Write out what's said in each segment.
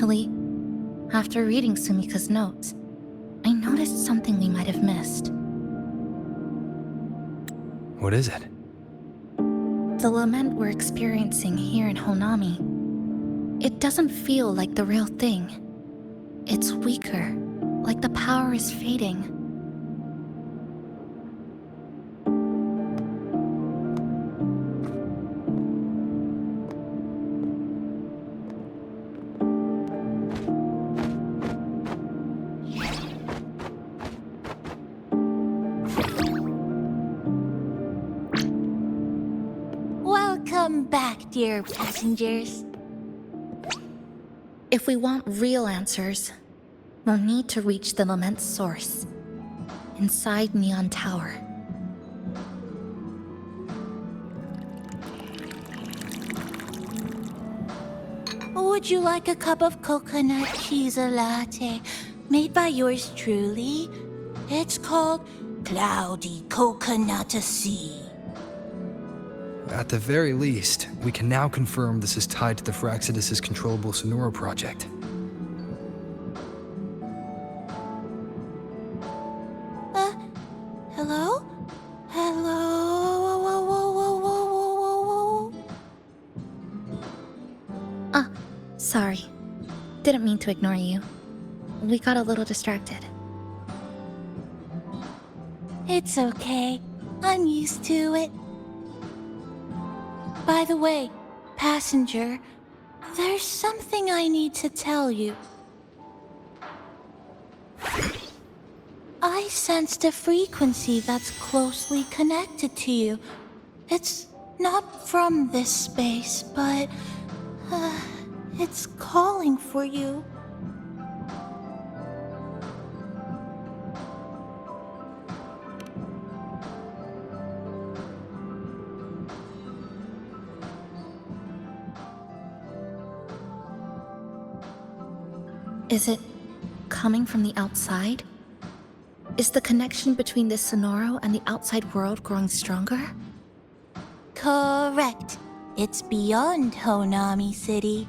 Actually, after reading Sumika's notes, I noticed something we might have missed. What is it? The lament we're experiencing here in Honami, it doesn't feel like the real thing. It's weaker, like the power is fading. Welcome back, dear passengers. If we want real answers, we'll need to reach the lament's source, inside Neon Tower. Would you like a cup of coconut cheese latte made by yours truly? It's called Cloudy Coconut Sea. At the very least, we can now confirm this is tied to the Phraxidus' controllable Sonora project. Hello? Hello? Whoa, whoa, whoa, whoa, whoa, whoa, whoa. Sorry. Didn't mean to ignore you. We got a little distracted. It's okay. I'm used to it. By the way, passenger, there's something I need to tell you. I sensed a frequency that's closely connected to you. It's not from this space, but it's calling for you. Is it coming from the outside? Is the connection between this Sonoro and the outside world growing stronger? Correct. It's beyond Honami City.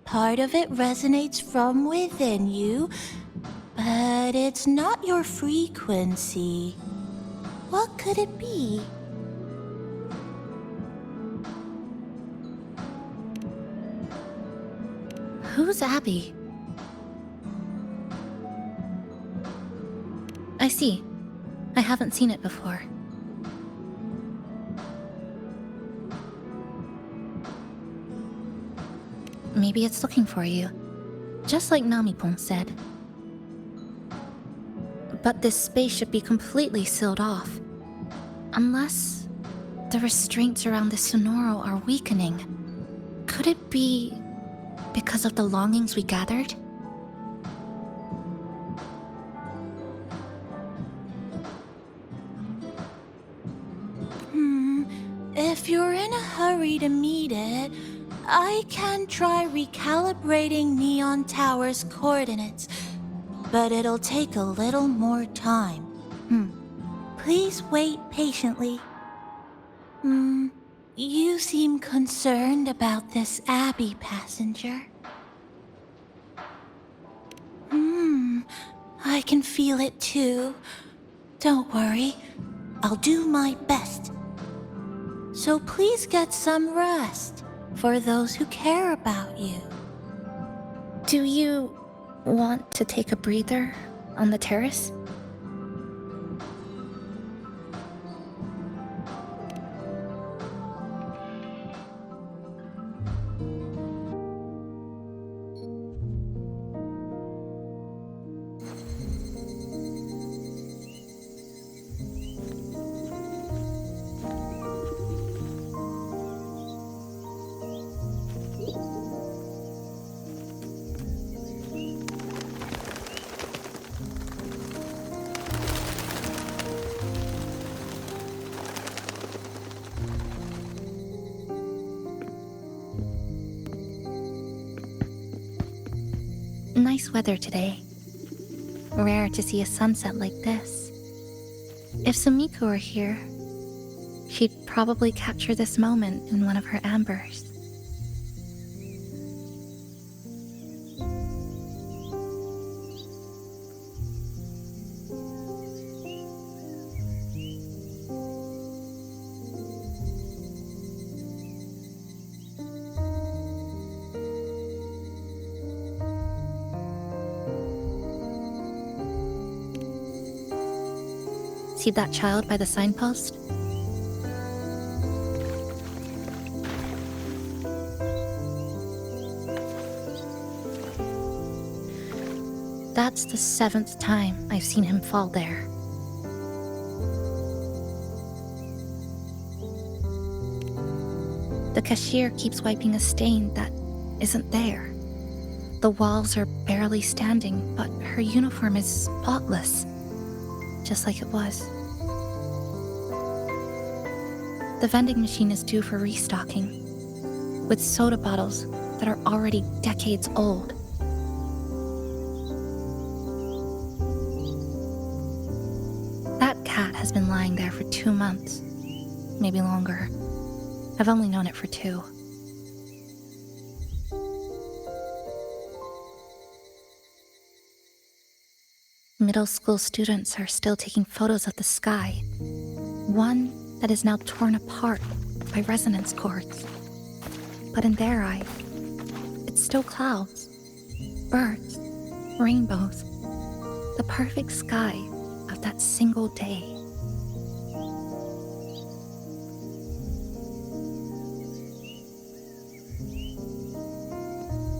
Part of it resonates from within you, but it's not your frequency. What could it be? Who's Abby? I see. I haven't seen it before. Maybe it's looking for you, just like Namipon said. But this space should be completely sealed off. Unless the restraints around the Sonoro are weakening. Could it be because of the longings we gathered? If you're in a hurry to meet it, I can try recalibrating Neon Tower's coordinates, but it'll take a little more time. Please wait patiently. You seem concerned about this Abby passenger. I can feel it too. Don't worry, I'll do my best. So please get some rest for those who care about you. Do you want to take a breather on the terrace? Nice weather today. Rare to see a sunset like this. If Sumiko were here, she'd probably capture this moment in one of her ambers. See that child by the signpost? That's the 7th time I've seen him fall there. The cashier keeps wiping a stain that isn't there. The walls are barely standing, but her uniform is spotless, just like it was. The vending machine is due for restocking, with soda bottles that are already decades old. That cat has been lying there for 2 months, maybe longer. I've only known it for 2. Middle school students are still taking photos of the sky. One that is now torn apart by resonance cords. But in their eye, it's still clouds, birds, rainbows, the perfect sky of that single day.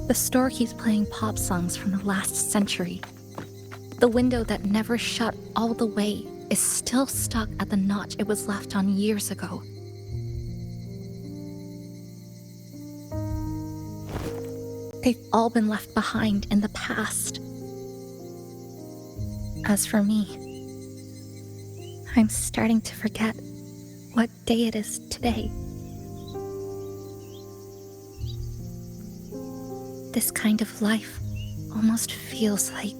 The store keeps playing pop songs from the last century. The window that never shut all the way is still stuck at the notch it was left on years ago. They've all been left behind in the past. As for me, I'm starting to forget what day it is today. This kind of life almost feels like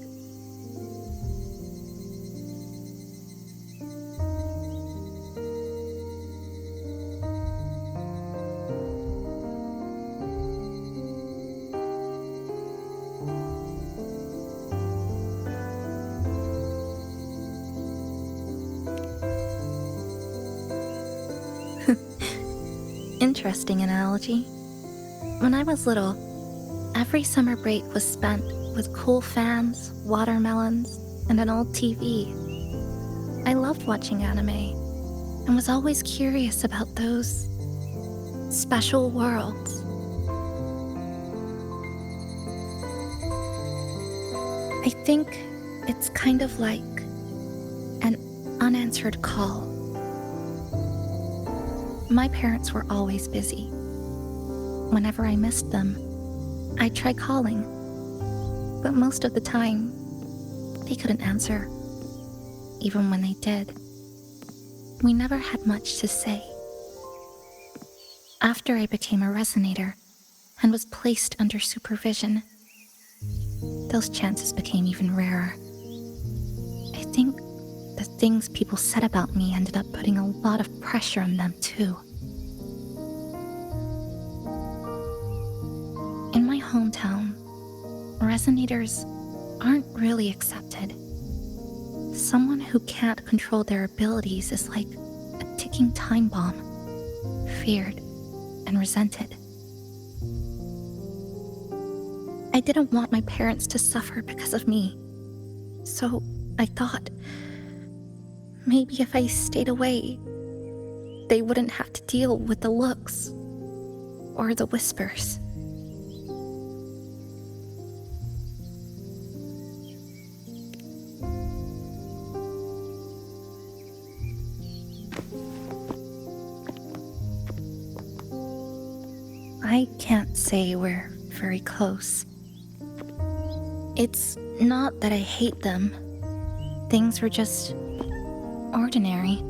interesting analogy. When I was little, every summer break was spent with cool fans, watermelons, and an old TV. I loved watching anime and was always curious about those special worlds. I think it's kind of like an unanswered call. My parents were always busy. Whenever I missed them, I'd try calling, but most of the time, they couldn't answer. Even when they did, we never had much to say. After I became a resonator and was placed under supervision, those chances became even rarer. I think the things people said about me ended up putting a lot of pressure on them too. In my hometown, resonators aren't really accepted. Someone who can't control their abilities is like a ticking time bomb, feared and resented. I didn't want my parents to suffer because of me, so I thought maybe if I stayed away, they wouldn't have to deal with the looks or the whispers. I can't say we're very close. It's not that I hate them. Things were just ordinary.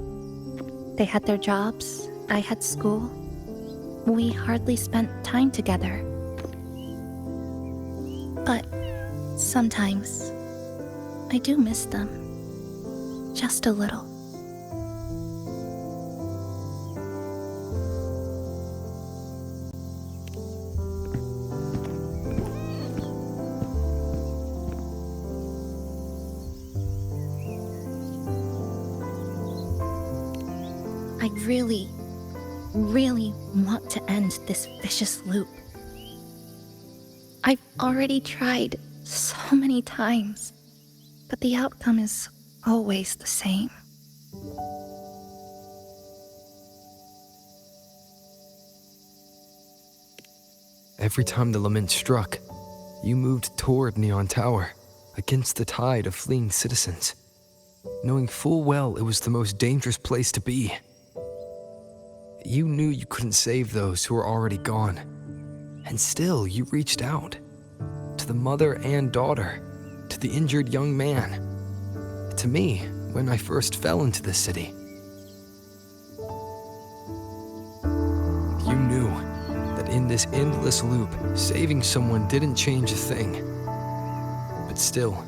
They had their jobs, I had school. We hardly spent time together. But sometimes I do miss them. Just a little. I really want to end this vicious loop. I've already tried so many times, but the outcome is always the same. Every time the lament struck, you moved toward Neon Tower, against the tide of fleeing citizens, knowing full well it was the most dangerous place to be. You knew you couldn't save those who were already gone, and still you reached out, to the mother and daughter, to the injured young man, to me when I first fell into the city. You knew that in this endless loop, saving someone didn't change a thing. But still,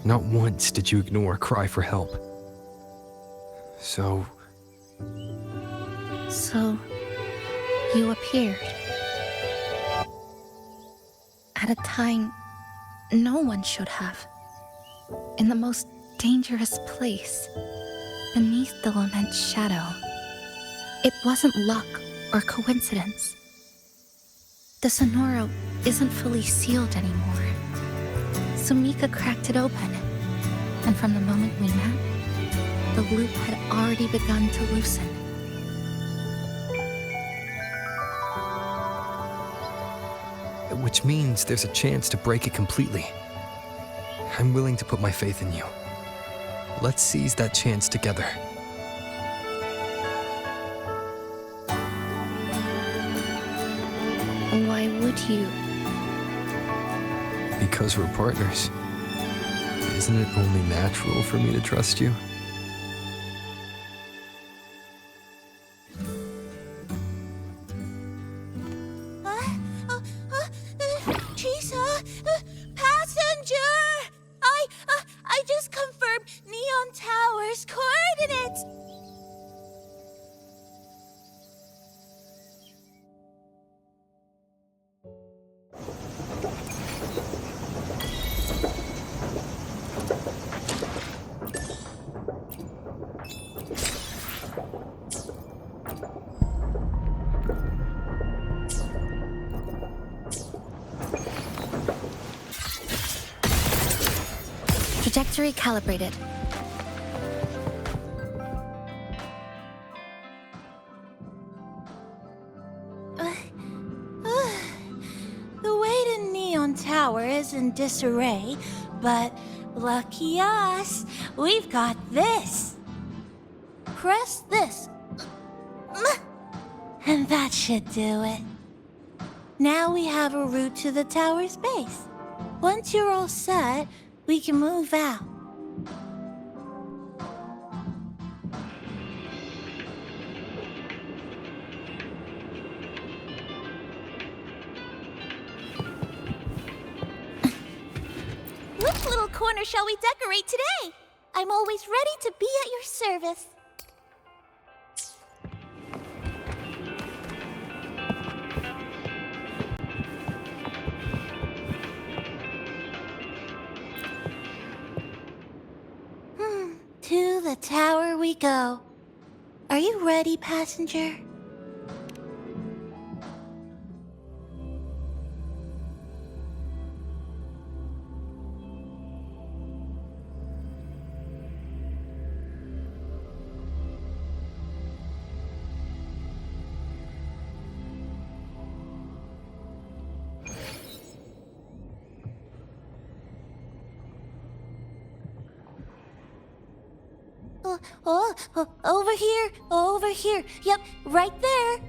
not once did you ignore a cry for help. So, you appeared. At a time no one should have. In the most dangerous place, beneath the lament's shadow. It wasn't luck or coincidence. The Sonoro isn't fully sealed anymore. Sumika cracked it open, and from the moment we met, the loop had already begun to loosen. which means there's a chance to break it completely. I'm willing to put my faith in you. Let's seize that chance together. Why would you? Because we're partners. Isn't it only natural for me to trust you? Chisa, passenger! I just confirmed Neon Tower's coordinates. Trajectory calibrated. The way to Neon Tower is in disarray, but lucky us, we've got this. Press this. And that should do it. Now we have a route to the tower's base. Once you're all set, we can move out. Which little corner shall we decorate today? I'm always ready to be at your service. To the tower we go. Are you ready, passenger? Over here. Yep, right there.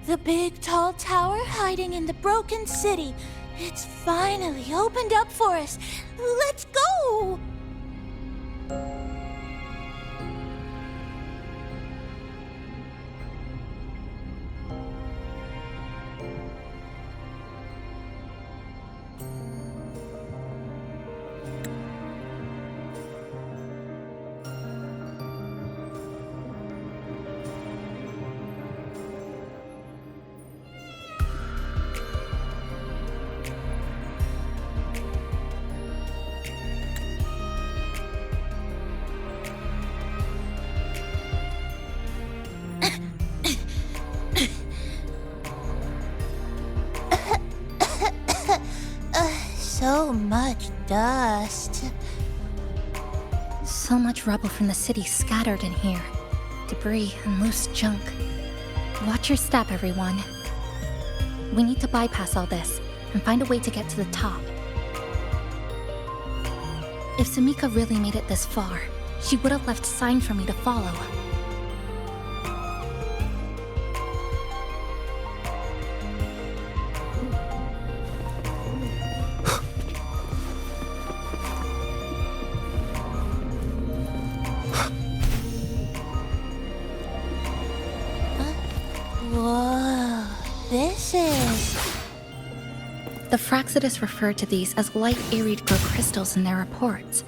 The big tall tower hiding in the broken city. It's finally opened up for us. Let's go! So much dust. So much rubble from the city scattered in here. Debris and loose junk. Watch your step, everyone. We need to bypass all this and find a way to get to the top. If Sumika really made it this far, she would have left signs for me to follow. Whoa, this is... The Fraxidus referred to these as light arid glow crystals in their reports.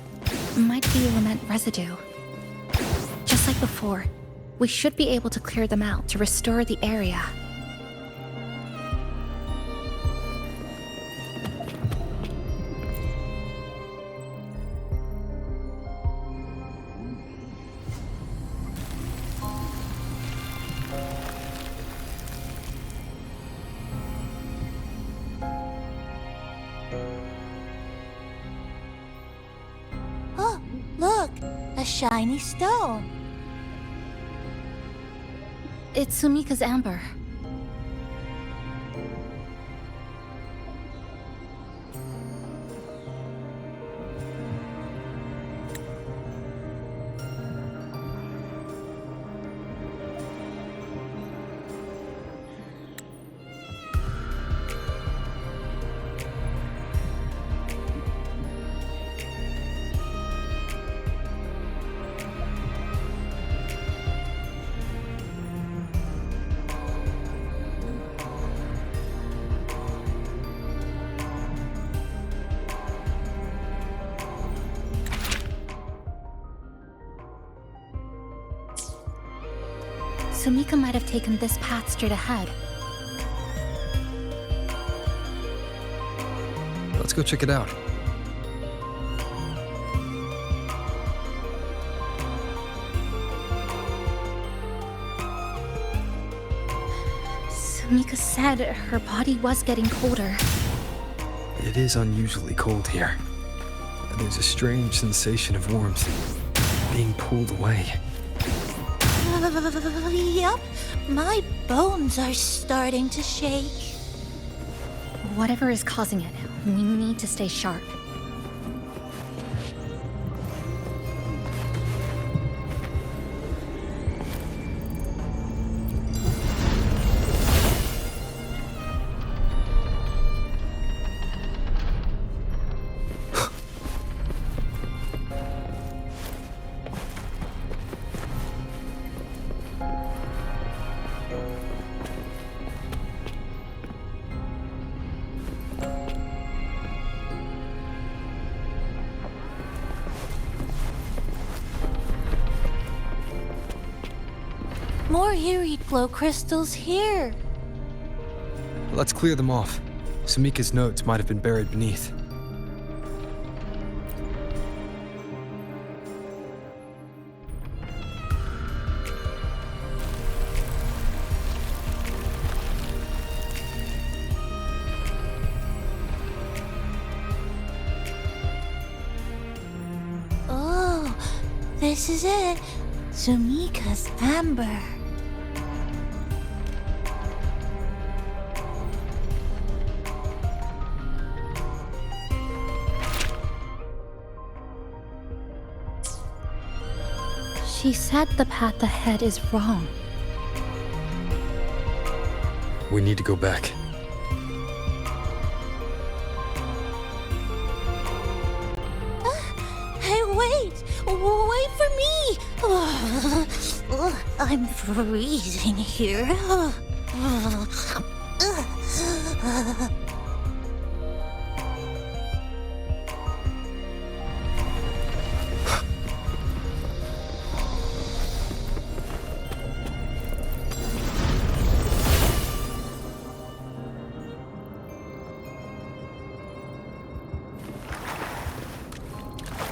Might be lament residue. Just like before, we should be able to clear them out to restore the area. Oh, look! A shiny stone. It's Sumika's amber. Sumika might have taken this path straight ahead. Let's go check it out. Sumika said her body was getting colder. It is unusually cold here. There's a strange sensation of warmth, being pulled away. Yup, my bones are starting to shake. Whatever is causing it, we need to stay sharp. More Eerie glow crystals here. Let's clear them off. Sumika's notes might have been buried beneath. Oh, this is it. Sumika's amber. She said the path ahead is wrong. We need to go back. Hey, wait! Wait for me! I'm freezing here.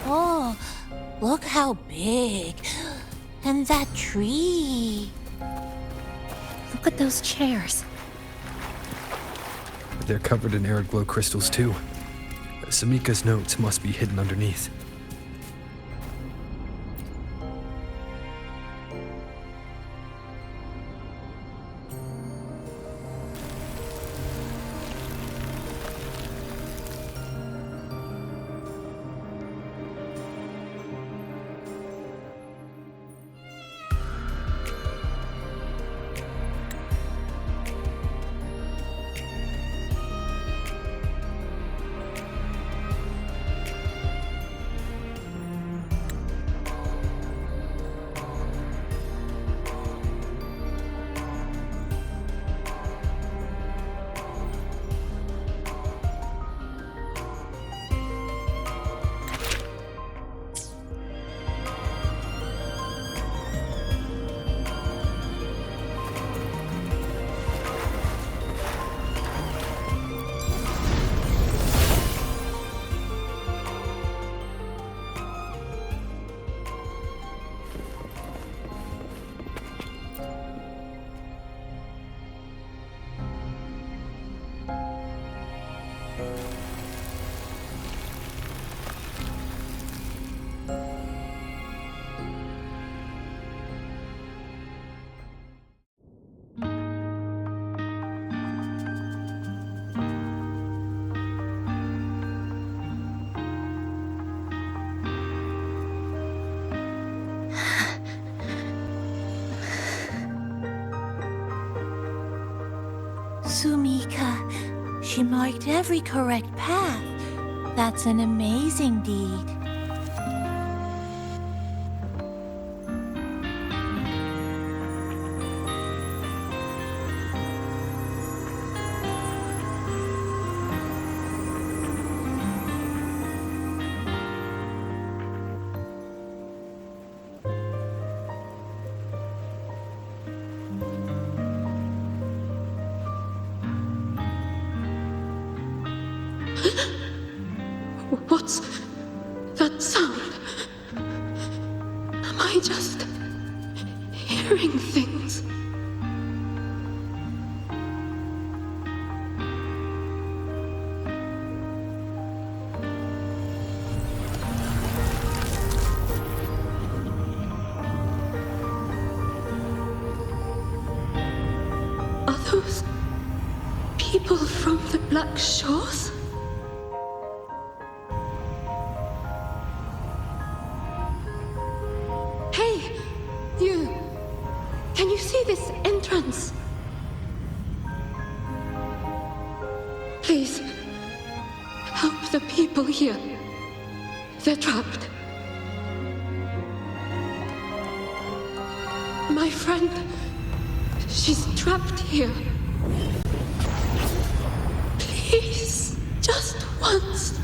Oh, look how big. And that tree. Look at those chairs. They're covered in arid glow crystals too. Sumika's notes must be hidden underneath. She marked every correct path. That's an amazing deed. What's that sound? Am I just hearing things? Are those people from the Black Shores? Hey, you! Can you see this entrance? Please, help the people here. They're trapped. My friend, she's trapped here. Please, just once.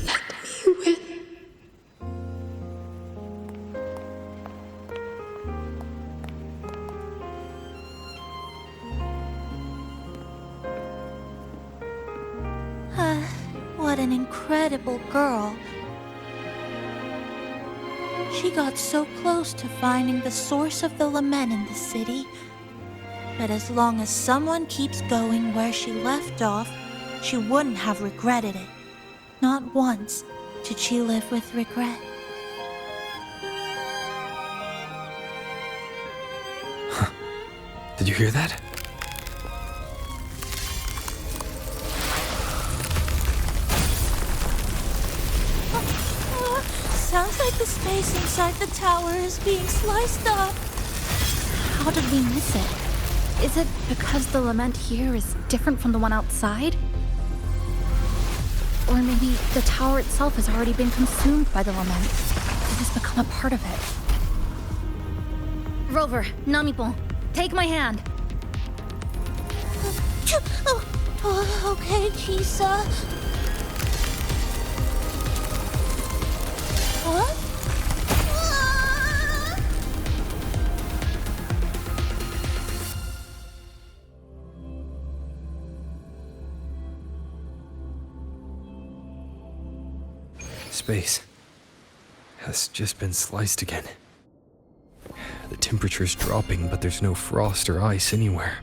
Let me win. What an incredible girl. She got so close to finding the source of the lament in the city. But as long as someone keeps going where she left off, she wouldn't have regretted it. Not once did she live with regret. Did you hear that? Sounds like the space inside the tower is being sliced up. How did we miss it? Is it because the lament here is different from the one outside? Or maybe the tower itself has already been consumed by the lament. It has become a part of it. Rover, Namipon, take my hand. Okay, Chisa. What? Space has just been sliced again. The temperature's dropping, but there's no frost or ice anywhere.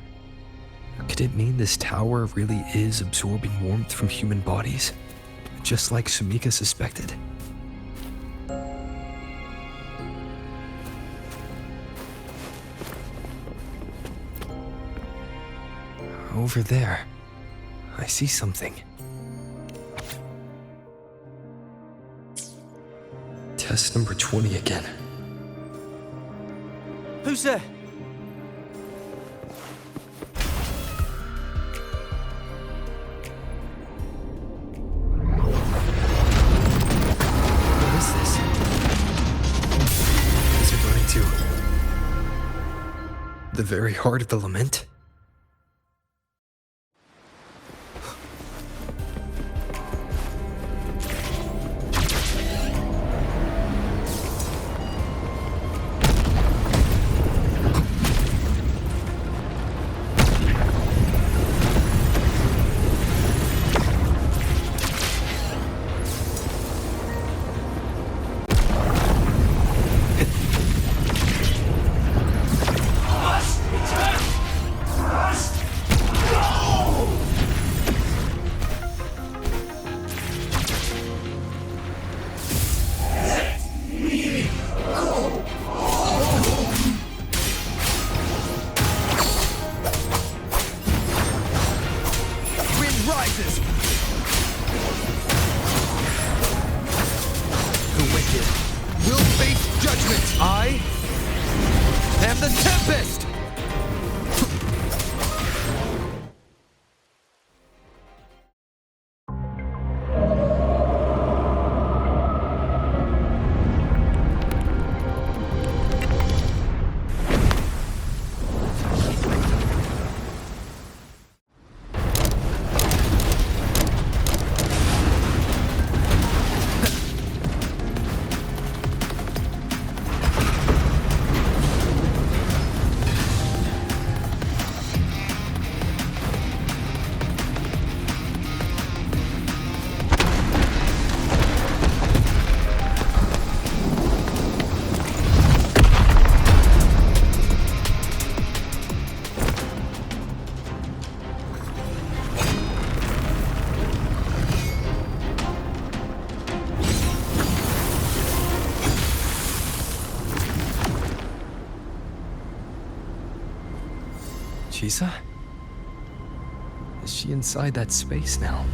Could it mean this tower really is absorbing warmth from human bodies? Just like Sumika suspected? Over there, I see something. Test number 20 again. Who's there? What is this? Is it running to the very heart of the lament? Will face judgment. I am the Tempest! Chisa? Is she inside that space now?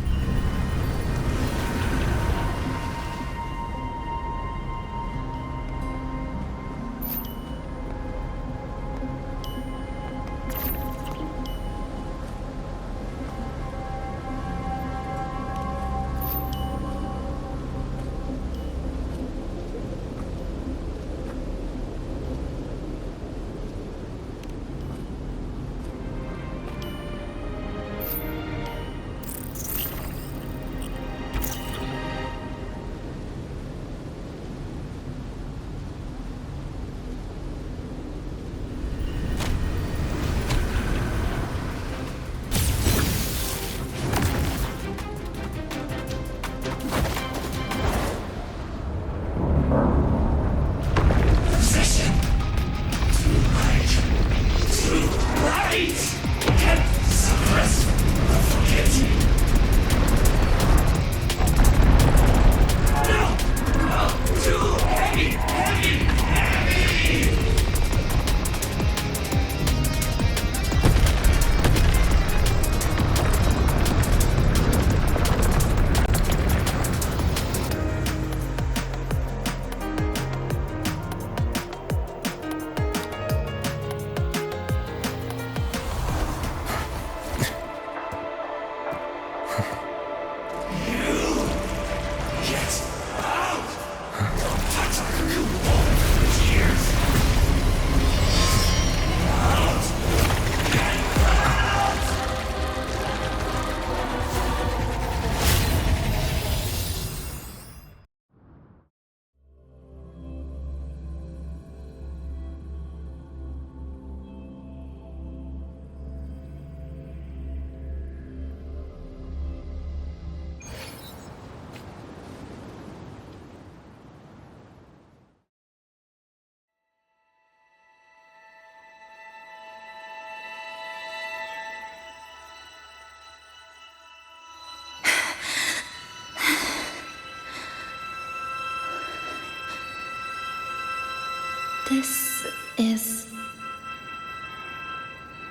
This is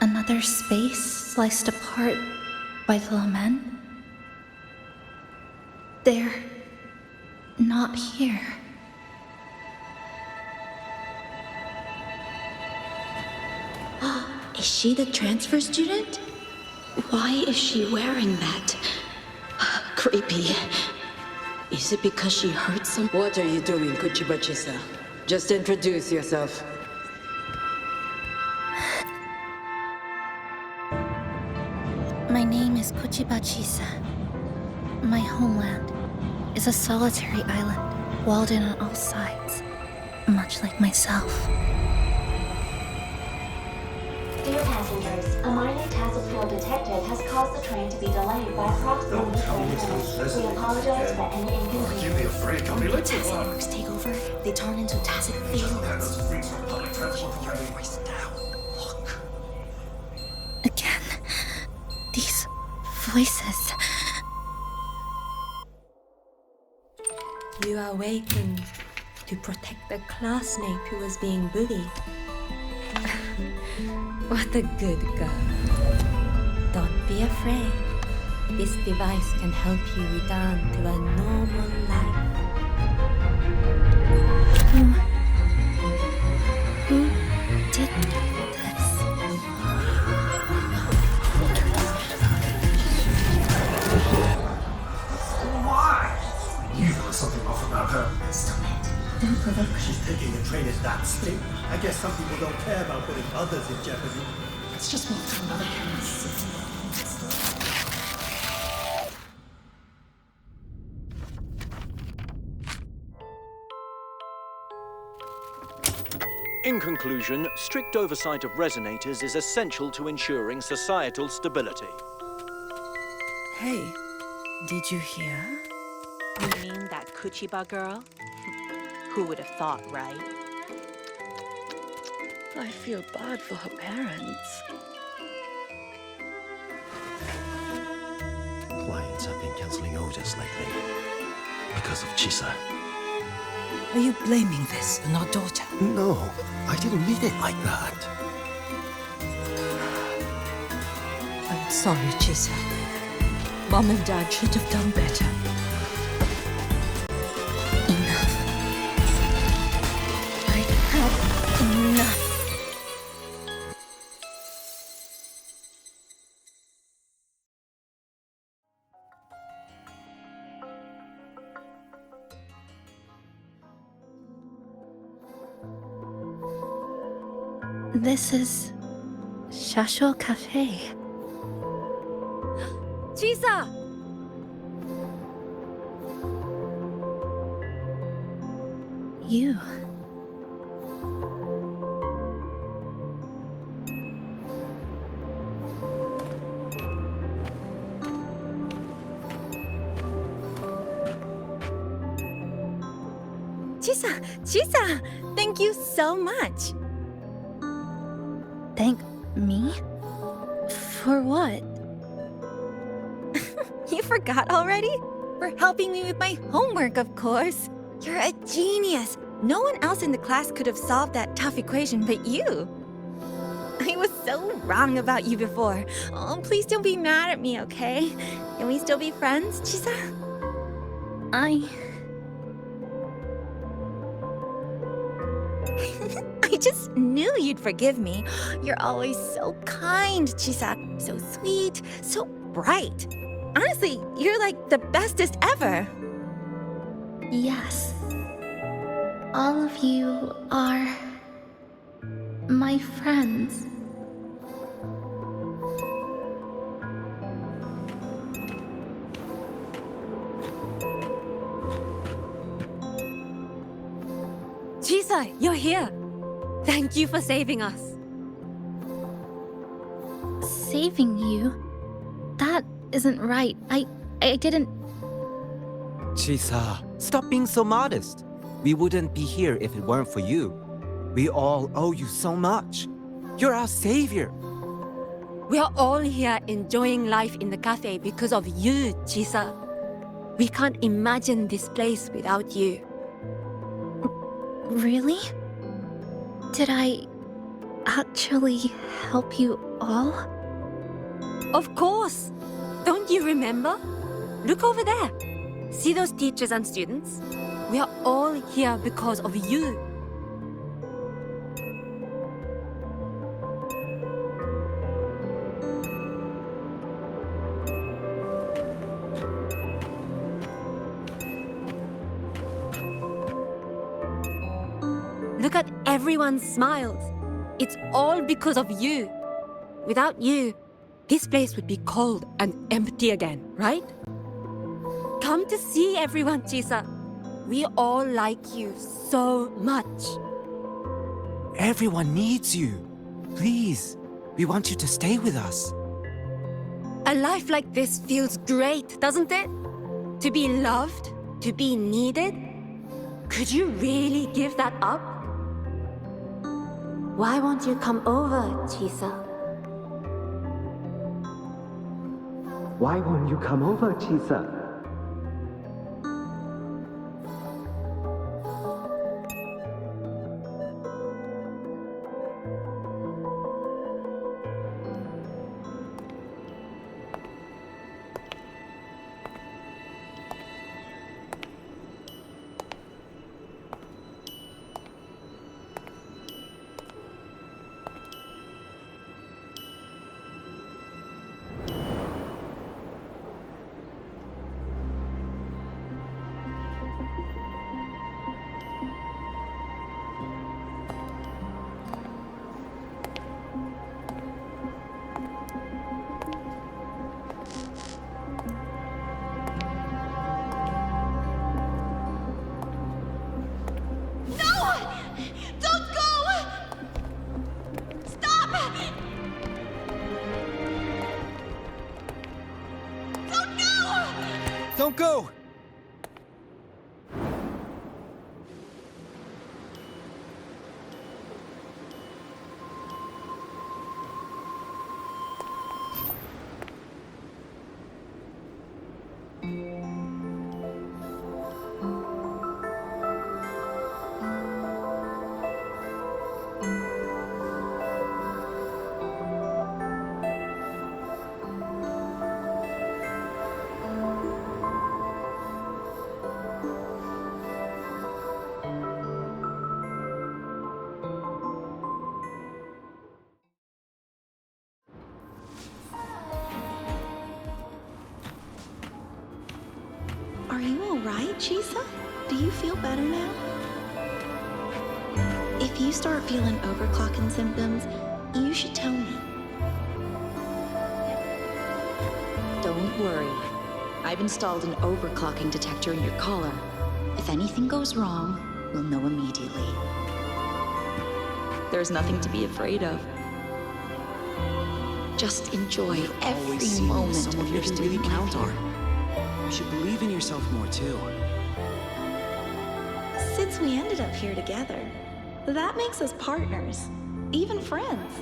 another space sliced apart by the Lament. They're not here. Is she the transfer student? Why is she wearing that? Creepy. Is it because she hurt some? What are you doing, Kuchiba-Chisa? Just introduce yourself. My name is Kuchiba-Chisa. My homeland is a solitary island, walled in on all sides, much like myself. Dear passengers, a minor task flow detected has caused the train to be delayed by approximately 30 minutes. We apologize for any inconvenience. Give me a break, I'll be late to Tacit one. marks take over. They turn into tacit feelings. Those freaks on public transport already. Again, these voices. You are awakened to protect the classmate who was being bullied. What a good girl. Don't be afraid. This device can help you return to a normal life. Who did this? Why? You know something off about her. Stop it. Don't provoke her. She's taking the train at that speed. I guess some people don't care about putting others in jeopardy. Let's just move to another campus. In conclusion, strict oversight of resonators is essential to ensuring societal stability. Hey, did you hear? You mean that Kuchiba girl? Who would have thought, right? I feel bad for her parents. Clients have been canceling orders lately because of Chisa. Are you blaming this on our daughter? No, I didn't mean it like that. Sorry, Chisa. Mom and Dad should have done better. Enough. I've had enough. This is Shasho Cafe. Chisa! You. Chisa! Thank you so much. Thank me? For what? You forgot already? For helping me with my homework, of course. You're a genius. No one else in the class could have solved that tough equation but you. I was so wrong about you before. Oh, please don't be mad at me, okay? Can we still be friends, Chisa? I just knew you'd forgive me. You're always so kind, Chisa. So sweet, so bright. Honestly, you're like the bestest ever. Yes. All of you are my friends. Chisa, you're here. Thank you for saving us. Saving you? That isn't right. I didn't... Chisa, stop being so modest. We wouldn't be here if it weren't for you. We all owe you so much. You're our savior. We are all here enjoying life in the cafe because of you, Chisa. We can't imagine this place without you. Really? Did I actually help you all? Of course! Don't you remember? Look over there. See those teachers and students? We are all here because of you. Look at everyone's smiles. It's all because of you. Without you, this place would be cold and empty again, right? Come to see everyone, Chisa. We all like you so much. Everyone needs you. Please, we want you to stay with us. A life like this feels great, doesn't it? To be loved, to be needed. Could you really give that up? Why won't you come over, Chisa? Why won't you come over, Chisa? Don't go! Are you alright, Chisa? Do you feel better now? If you start feeling overclocking symptoms, you should tell me. Don't worry. I've installed an overclocking detector in your collar. If anything goes wrong, we'll know immediately. There's nothing to be afraid of. Just enjoy every moment of your student life here. You should believe in yourself more, too. Since we ended up here together, that makes us partners, even friends.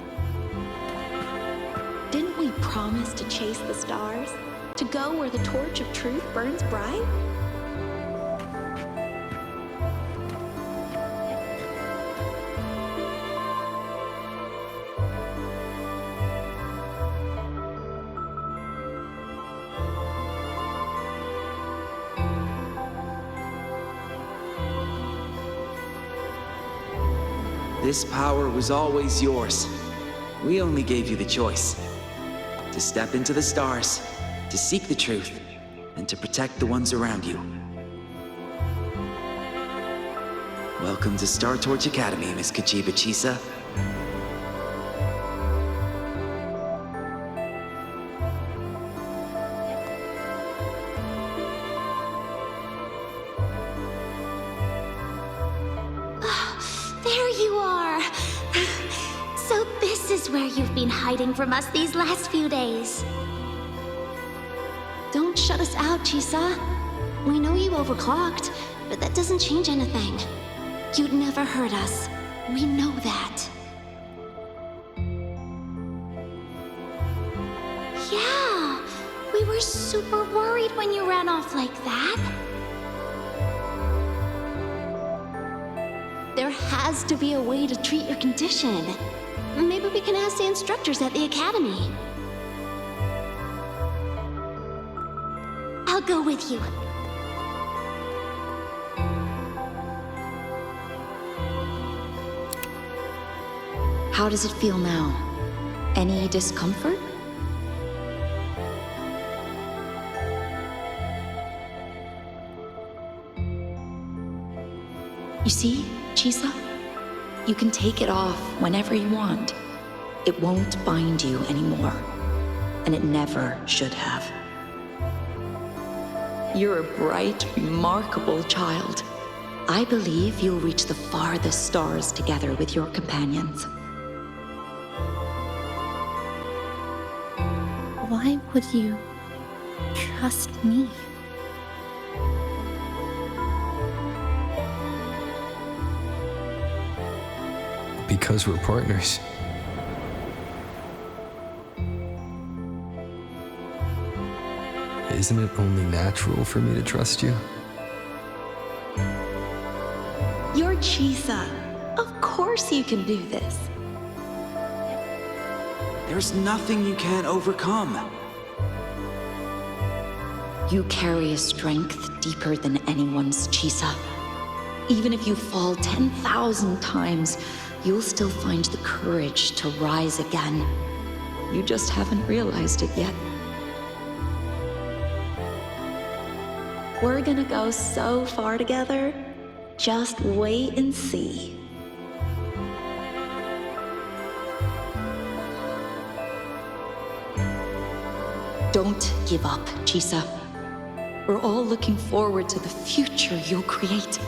Didn't we promise to chase the stars? To go where the torch of truth burns bright? This power was always yours. We only gave you the choice. To step into the stars, to seek the truth, and to protect the ones around you. Welcome to Star Torch Academy, Miss Kachiba Chisa. There you are! So this is where you've been hiding from us these last few days. Don't shut us out, Chisa. We know you overclocked, but that doesn't change anything. You'd never hurt us. We know that. Yeah, we were super worried when you ran off like that. There has to be a way to treat your condition. Maybe we can ask the instructors at the academy. I'll go with you. How does it feel now? Any discomfort? You see, Chisa? You can take it off whenever you want. It won't bind you anymore. And it never should have. You're a bright, remarkable child. I believe you'll reach the farthest stars together with your companions. Why would you trust me? Because we're partners. Isn't it only natural for me to trust you? You're Chisa. Of course you can do this. There's nothing you can't overcome. You carry a strength deeper than anyone's, Chisa. Even if you fall 10,000 times, you'll still find the courage to rise again. You just haven't realized it yet. We're gonna go so far together. Just wait and see. Don't give up, Chisa. We're all looking forward to the future you'll create.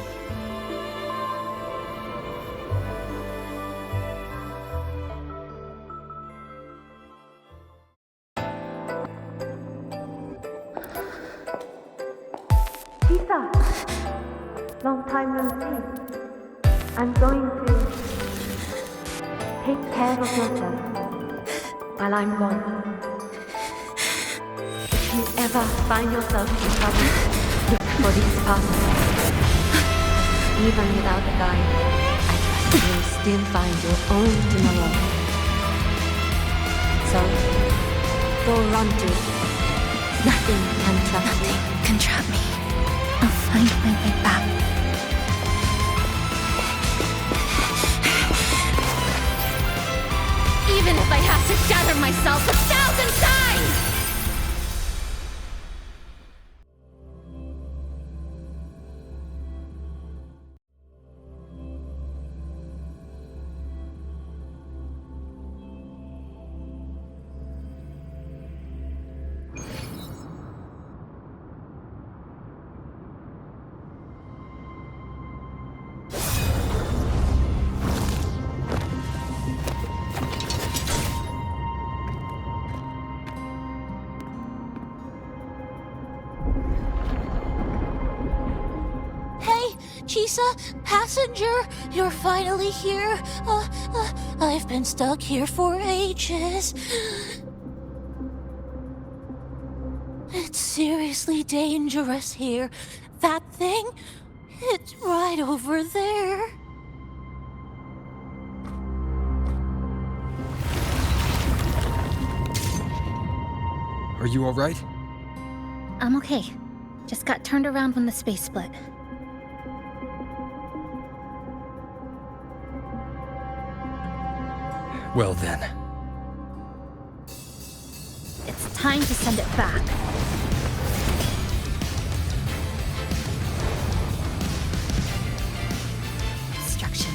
Chisa, long time no see. I'm going to take care of yourself while I'm gone. If you ever find yourself in trouble, look for these paths. Even without a guide, I trust you'll still find your own tomorrow. So, go run to it. Nothing can trap me. Nothing can trap me. I'll find my way back. Even if I have to shatter myself 1,000 times! Chisa, passenger, you're finally here. I've been stuck here for ages. It's seriously dangerous here. That thing, it's right over there. Are you alright? I'm okay. Just got turned around when the space split. Well then. It's time to send it back. Destruction.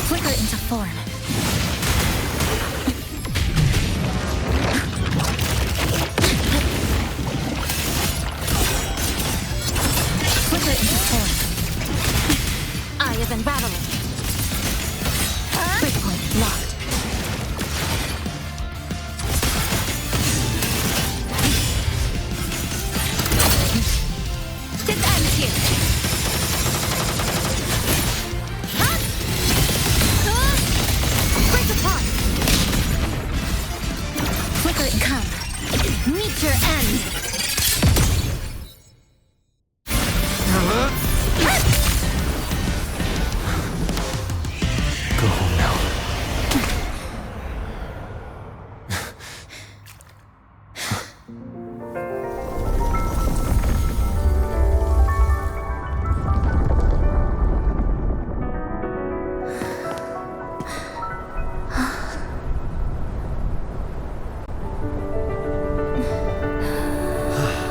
Flicker into form. Flicker into form. Eye of Unraveling. Breakpoint locked.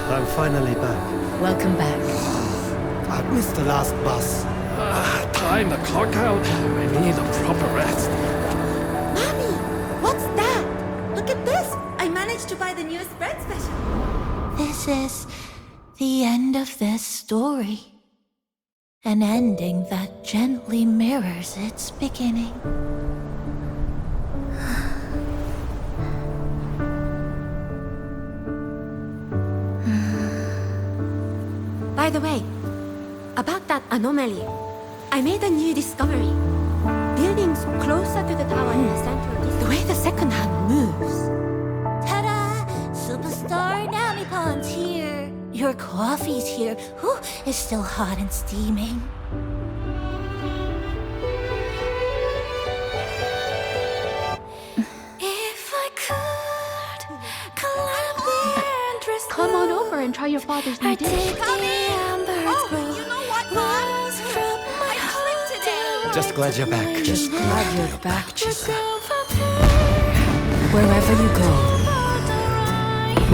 I'm finally back. Welcome back. I missed the last bus. Time to clock out. I need a proper rest. Mommy, what's that? Look at this. I managed to buy the newest bread special. This is the end of this story. An ending that gently mirrors its beginning. By the way, about that anomaly, I made a new discovery. Buildings closer to the tower in the center, the way the second hand moves. Ta-da! Superstar Namipon's here. Your coffee's here. Whew, it's still hot and steaming. If I could climb the entrance. Come on over and try your father's new dish. You know what, Mom? I tricked today. Just glad you're back. Just glad you're back, Chisa. Wherever you go,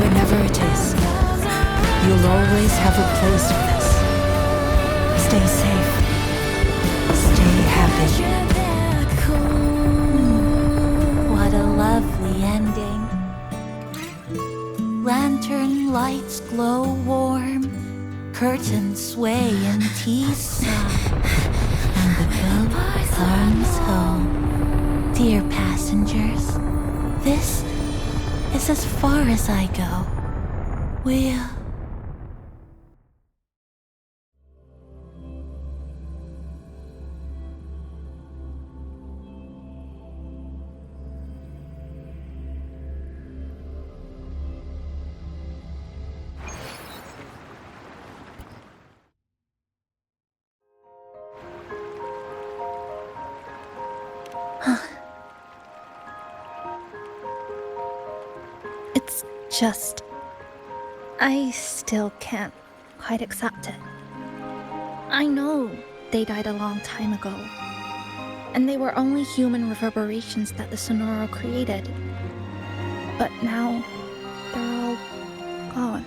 whenever it is, you'll always have a place with us. Stay safe. Stay happy. What a lovely ending. Lantern lights glow warm, curtains sway in tease and the boat comes home. Dear passengers, this is as far as I go. We'll... It's just... I still can't quite accept it. I know they died a long time ago, and they were only human reverberations that the Sonoro created. But now, they're all gone.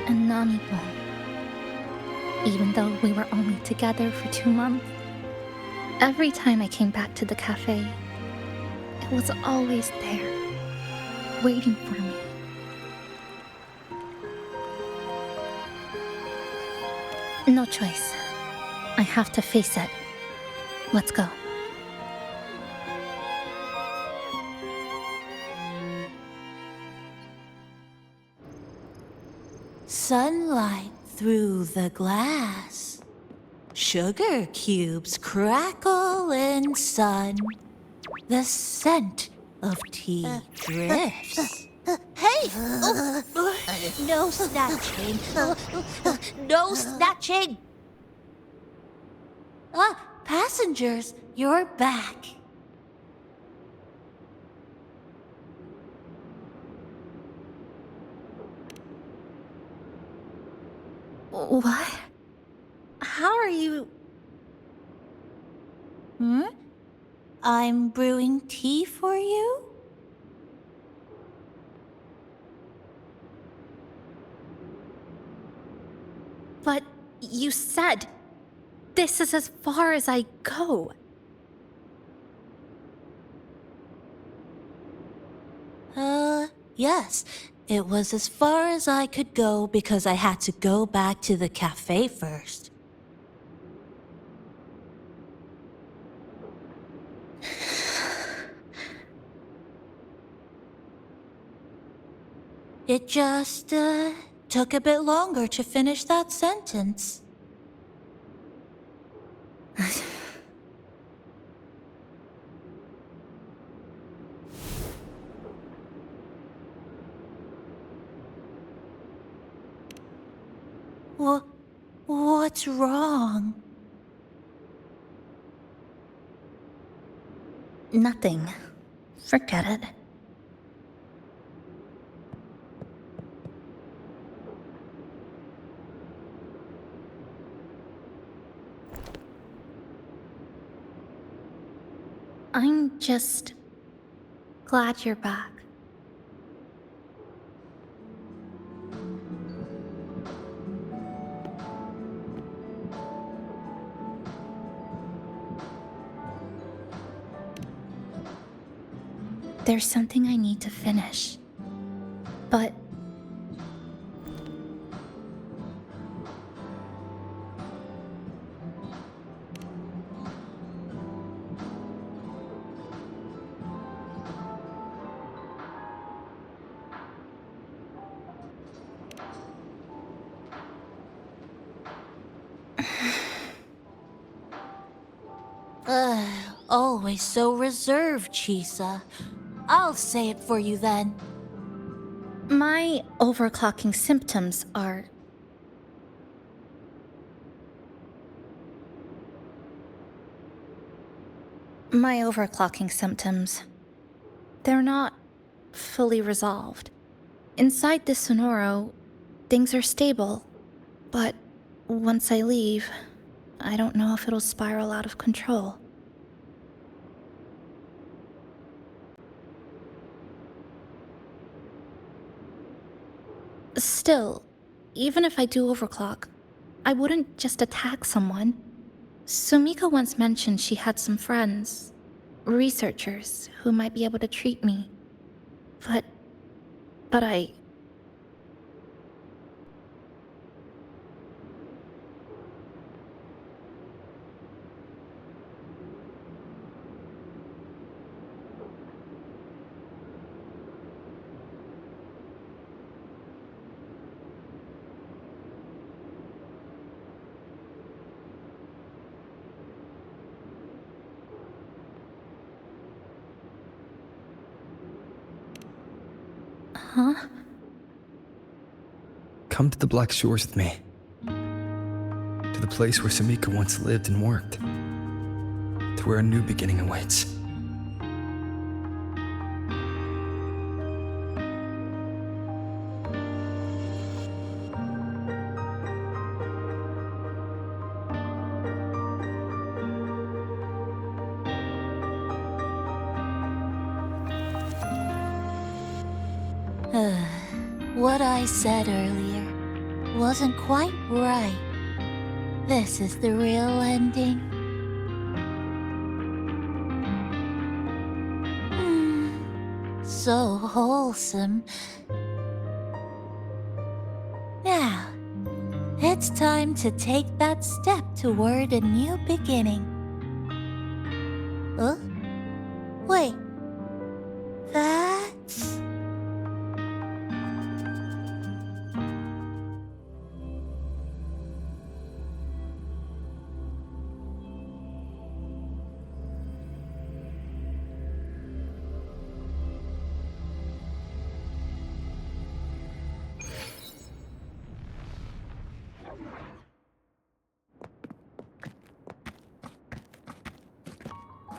And Namipon. Even though we were only together for 2 months, Every time I came back to the cafe, it was always there, waiting for me. No choice. I have to face it. Let's go. Sunlight through the glass. Sugar cubes crackle in sun. The scent of tea drifts. Hey! No snatching. No snatching! Passengers, you're back. What? How are you? I'm brewing tea for you? But you said this is as far as I go. Yes. It was as far as I could go because I had to go back to the cafe first. It just, took a bit longer to finish that sentence. What's wrong? Nothing. Forget it. I'm just glad you're back. There's something I need to finish, but always so reserved, Chisa. I'll say it for you then. my overclocking symptoms are... My overclocking symptoms, they're not fully resolved. Inside this Sonoro, things are stable, but once I leave, I don't know if it'll spiral out of control. Still, even if I do overclock, I wouldn't just attack someone. Sumika once mentioned she had some friends, researchers, who might be able to treat me. But I... Huh? Come to the Black Shores with me. To the place where Sumika once lived and worked. To where a new beginning awaits. What I said earlier wasn't quite right. This is the real ending. so wholesome. Now, it's time to take that step toward a new beginning. Huh? Wait. That's...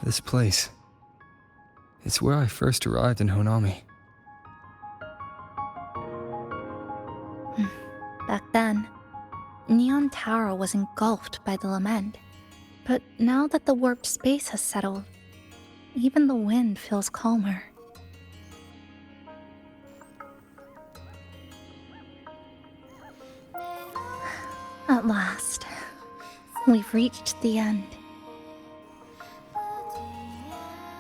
This place. It's where I first arrived in Honami. Back then, Neon Tower was engulfed by the lament. But now that the warped space has settled, even the wind feels calmer. At last, we've reached the end.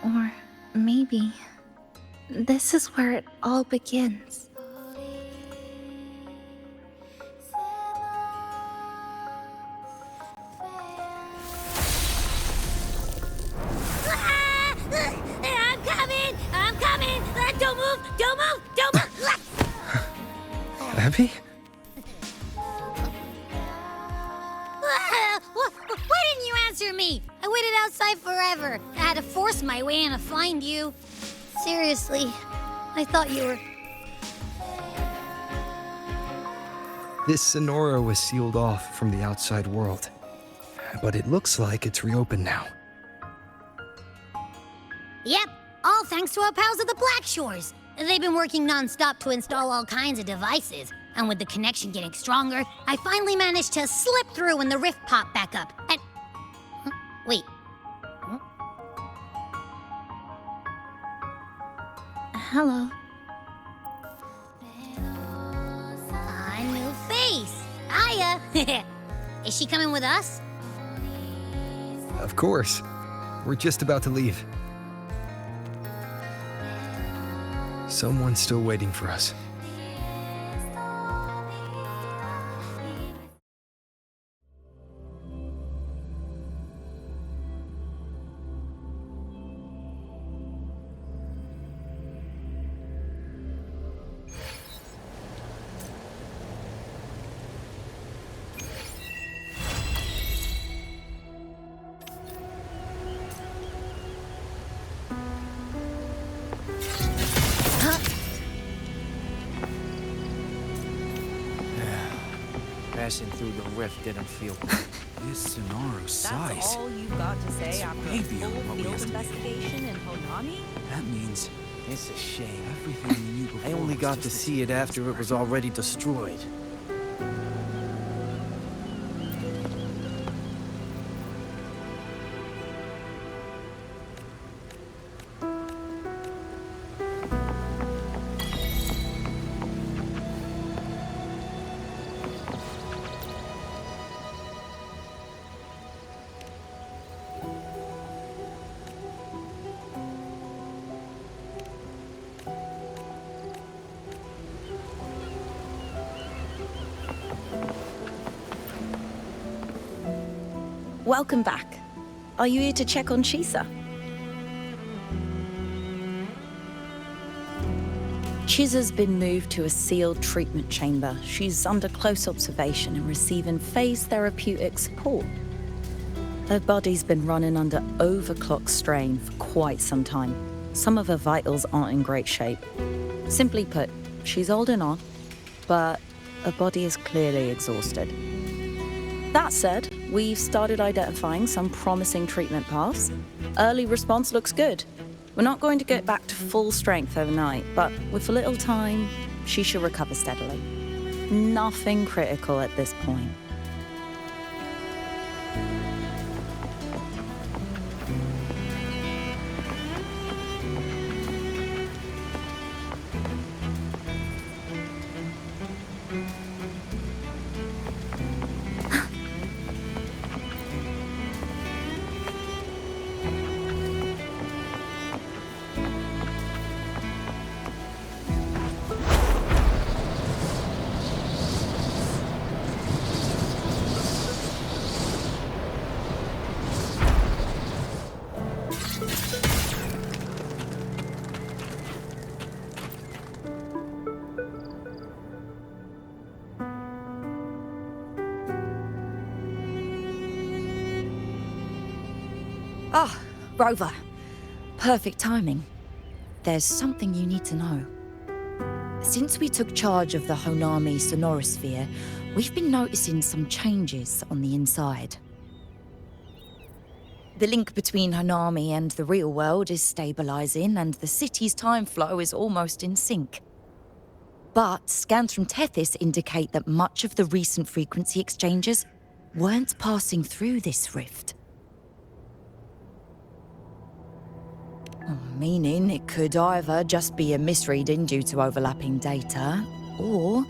Or maybe this is where it all begins. I'm coming! Don't move! Abby? Why didn't you answer me? I waited outside forever. I had to force my way in to find you. Seriously, I thought you were... This Sonora was sealed off from the outside world. But it looks like it's reopened now. Yep, all thanks to our pals at the Black Shores. They've been working non-stop to install all kinds of devices. And with the connection getting stronger, I finally managed to slip through when the rift popped back up. And... Huh? Wait. Huh? Hello. A new face. Hiya. Is she coming with us? Of course. We're just about to leave. Someone's still waiting for us. Passing through the rift didn't feel good. This Sonora's size. That's all you've got to say after a maybe full what we field estimated. investigation in Honami? That means It's a shame. everything we knew before. I only was got just to a see it after it was already destroyed. Welcome back. Are you here to check on Chisa? Chisa's been moved to a sealed treatment chamber. She's under close observation and receiving phase therapeutic support. Her body's been running under overclock strain for quite some time. Some of her vitals aren't in great shape. Simply put, she's holding on, but her body is clearly exhausted. That said, we've started identifying some promising treatment paths. Early response looks good. We're not going to get back to full strength overnight, but with a little time, she should recover steadily. Nothing critical at this point. Ah, Rover. Perfect timing. There's something you need to know. Since we took charge of the Honami Sonorosphere, we've been noticing some changes on the inside. The link between Honami and the real world is stabilizing, and the city's time flow is almost in sync. But scans from Tethys indicate that much of the recent frequency exchanges weren't passing through this rift. Meaning it could either just be a misreading due to overlapping data, or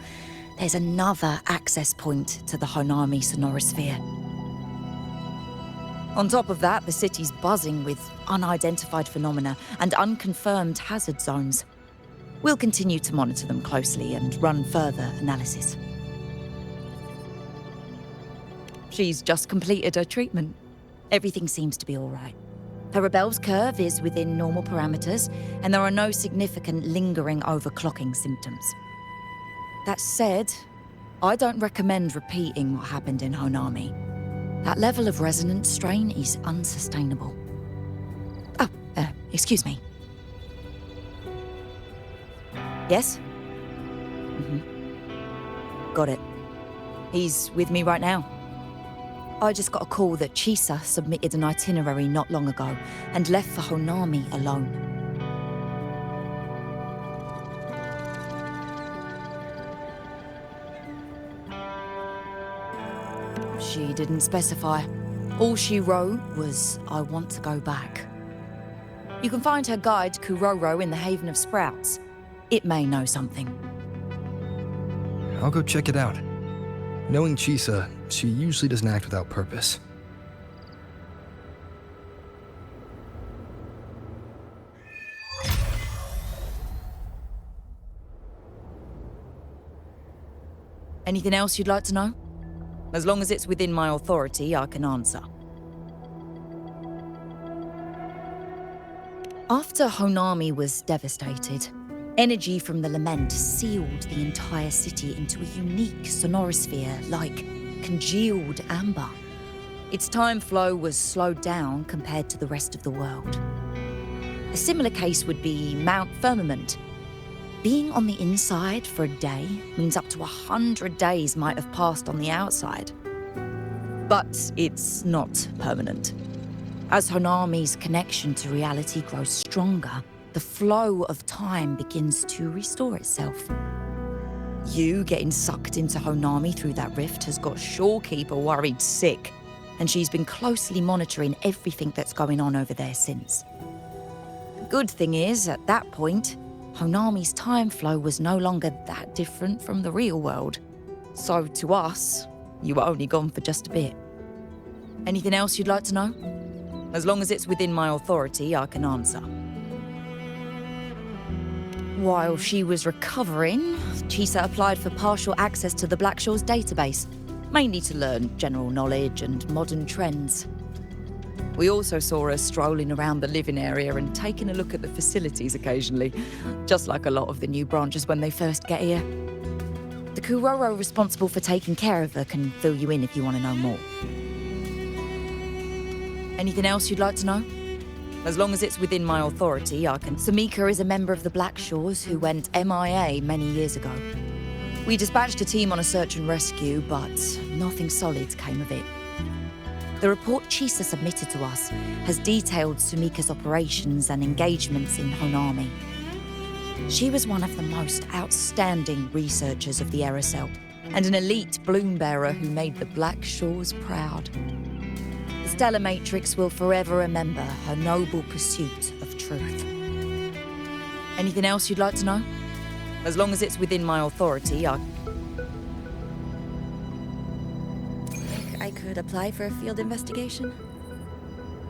there's another access point to the Honami Sonorosphere. On top of that, the city's buzzing with unidentified phenomena and unconfirmed hazard zones. We'll continue to monitor them closely and run further analysis. She's just completed her treatment. Everything seems to be all right. Her Rebel's curve is within normal parameters, and there are no significant lingering overclocking symptoms. That said, I don't recommend repeating what happened in Honami. That level of resonance strain is unsustainable. Oh, excuse me. Yes? Got it. He's with me right now. I just got a call that Chisa submitted an itinerary not long ago and left for Honami alone. She didn't specify. All she wrote was, "I want to go back." You can find her guide, Kuroro, in the Haven of Sprouts. It may know something. I'll go check it out. Knowing Chisa, she usually doesn't act without purpose. Anything else you'd like to know? As long as it's within my authority, I can answer. After Honami was devastated, energy from the lament sealed the entire city into a unique sonorosphere like congealed amber. Its time flow was slowed down compared to the rest of the world. A similar case would be Mount Firmament. Being on the inside for a day means up to 100 days might have passed on the outside. But it's not permanent. As Honami's connection to reality grows stronger, the flow of time begins to restore itself. You getting sucked into Honami through that rift has got Shorekeeper worried sick, and she's been closely monitoring everything that's going on over there since. The good thing is, at that point, Honami's time flow was no longer that different from the real world. So to us, you were only gone for just a bit. Anything else you'd like to know? As long as it's within my authority, I can answer. While she was recovering, Chisa applied for partial access to the Blackshores database, mainly to learn general knowledge and modern trends. We also saw her strolling around the living area and taking a look at the facilities occasionally, just like a lot of the new branches when they first get here. The Kuroro responsible for taking care of her can fill you in if you want to know more. Anything else you'd like to know? As long as it's within my authority, I can. Samika is a member of the Blackshores who went MIA many years ago. We dispatched a team on a search and rescue, but nothing solid came of it. The report Chisa submitted to us has detailed Sumika's operations and engagements in Honami. She was one of the most outstanding researchers of the Aerocell, and an elite bloom bearer who made the Blackshores proud. The Stellar Matrix will forever remember her noble pursuit of truth. Anything else you'd like to know? As long as it's within my authority, I could apply for a field investigation.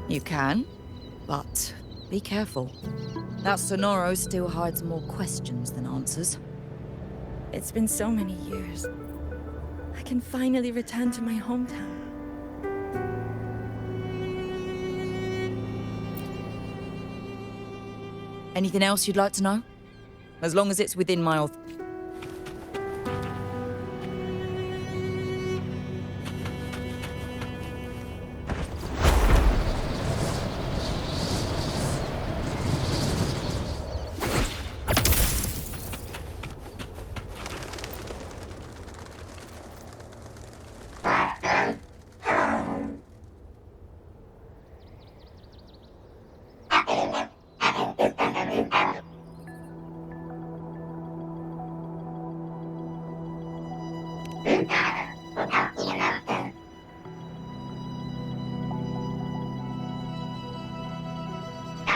You can, but be careful. That Sonoro still hides more questions than answers. It's been so many years. I can finally return to my hometown. Anything else you'd like to know? As long as it's within my authority.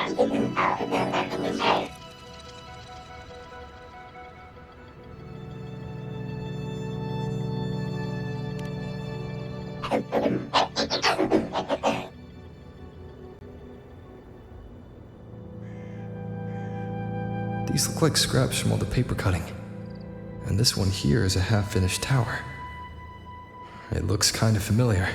These look like scraps from all the paper cutting. And this one here is a half-finished tower. It looks kind of familiar.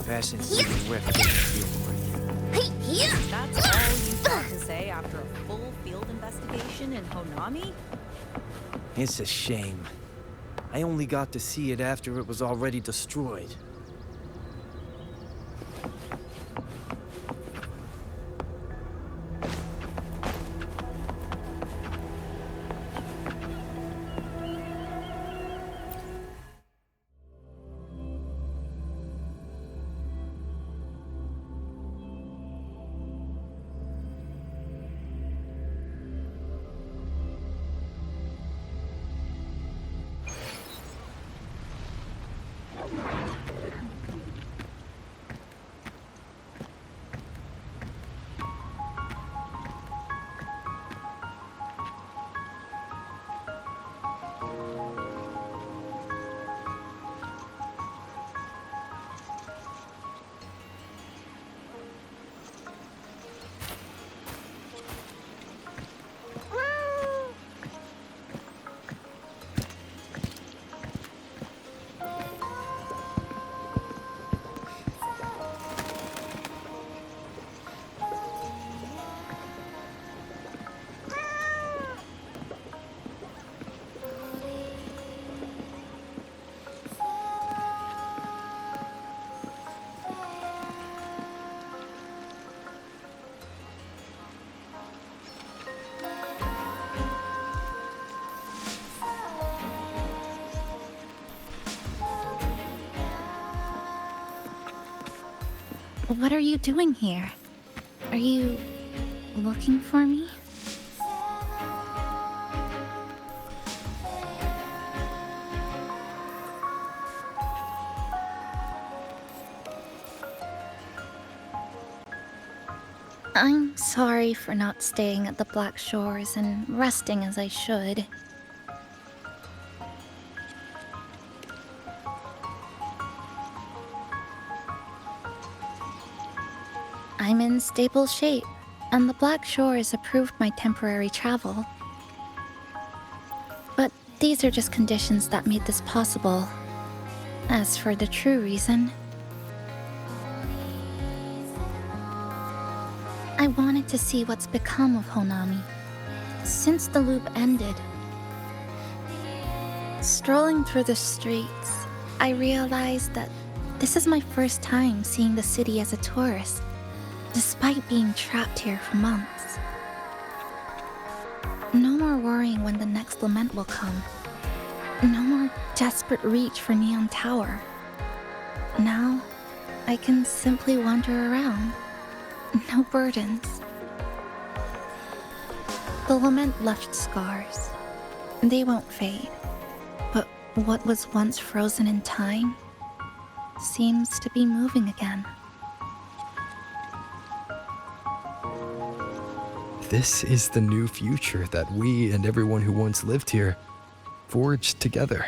Passing through the rift didn't feel right. That's all you've got to say after a full field investigation in Honami? It's a shame. I only got to see it after it was already destroyed. What are you doing here? Are you looking for me? I'm sorry for not staying at the Black Shores and resting as I should. I'm in stable shape, and the Black Shores approved my temporary travel. But these are just conditions that made this possible. As for the true reason, I wanted to see what's become of Honami since the loop ended. Strolling through the streets, I realized that this is my first time seeing the city as a tourist, despite being trapped here for months. No more worrying when the next lament will come. No more desperate reach for Neon Tower. Now, I can simply wander around. No burdens. The lament left scars. They won't fade. But what was once frozen in time seems to be moving again. This is the new future that we and everyone who once lived here forged together.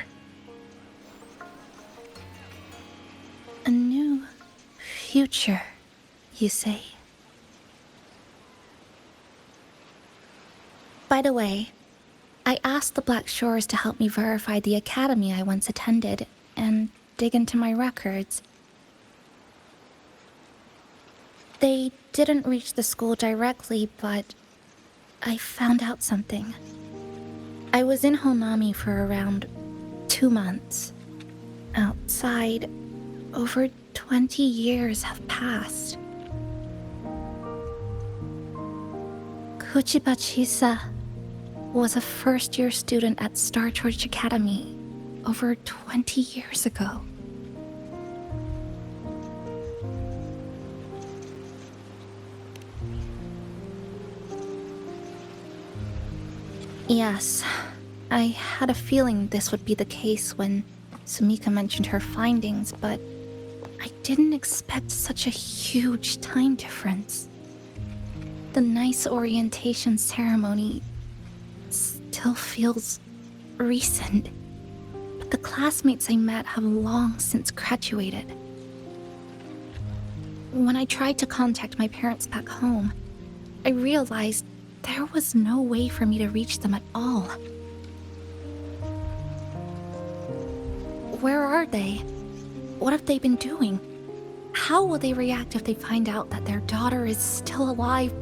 A new future, you say? By the way, I asked the Black Shores to help me verify the academy I once attended and dig into my records. They didn't reach the school directly, but I found out something. I was in Honami for around 2 months. Outside, over 20 years have passed. Kuchiba Chisa was a first-year student at Star Torch Academy over 20 years ago. Yes, I had a feeling this would be the case when Sumika mentioned her findings, but I didn't expect such a huge time difference. The nice orientation ceremony still feels recent, but the classmates I met have long since graduated. When I tried to contact my parents back home, I realized there was no way for me to reach them at all. Where are they? What have they been doing? How will they react if they find out that their daughter is still alive?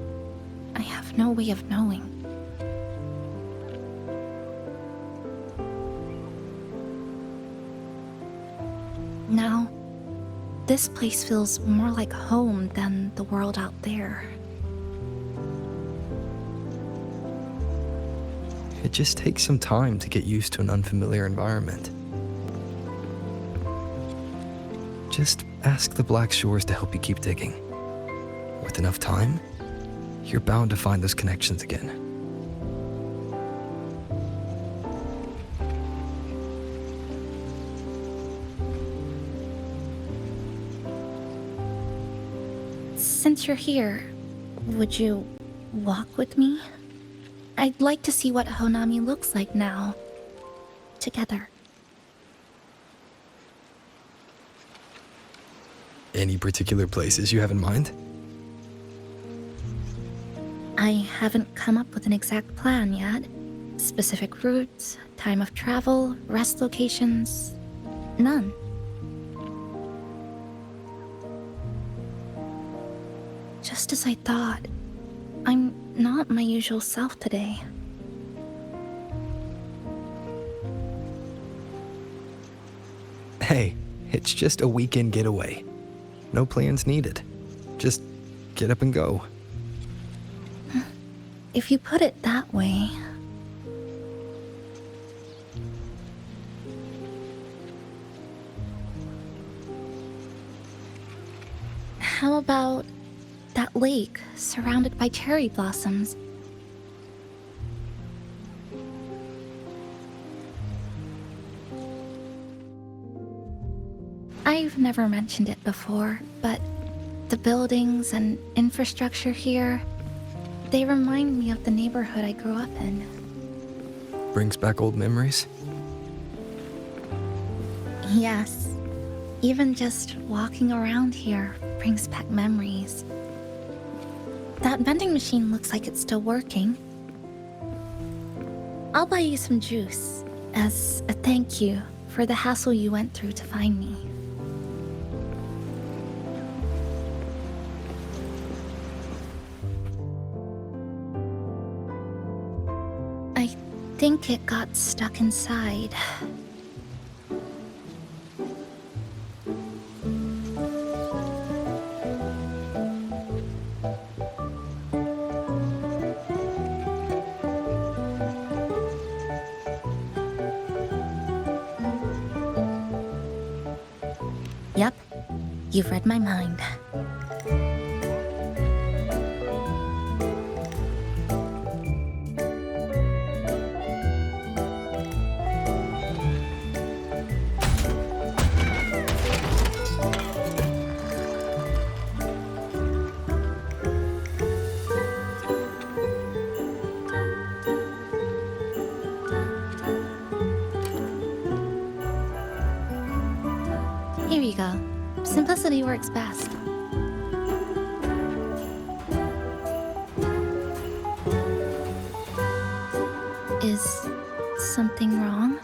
I have no way of knowing. Now, this place feels more like home than the world out there. It just takes some time to get used to an unfamiliar environment. Just ask the Black Shores to help you keep digging. With enough time, you're bound to find those connections again. Since you're here, would you walk with me? I'd like to see what Honami looks like now. Together. Any particular places you have in mind? I haven't come up with an exact plan yet. Specific routes, time of travel, rest locations, none. Just as I thought, I'm not my usual self today. Hey, it's just a weekend getaway. No plans needed. Just get up and go. If you put it that way... How about that lake surrounded by cherry blossoms? I've never mentioned it before, but the buildings and infrastructure here, they remind me of the neighborhood I grew up in. Brings back old memories? Yes. Even just walking around here brings back memories. That vending machine looks like it's still working. I'll buy you some juice as a thank you for the hassle you went through to find me. I think it got stuck inside. Yep, you've read my mind. Here you go. Simplicity works best. Is something wrong?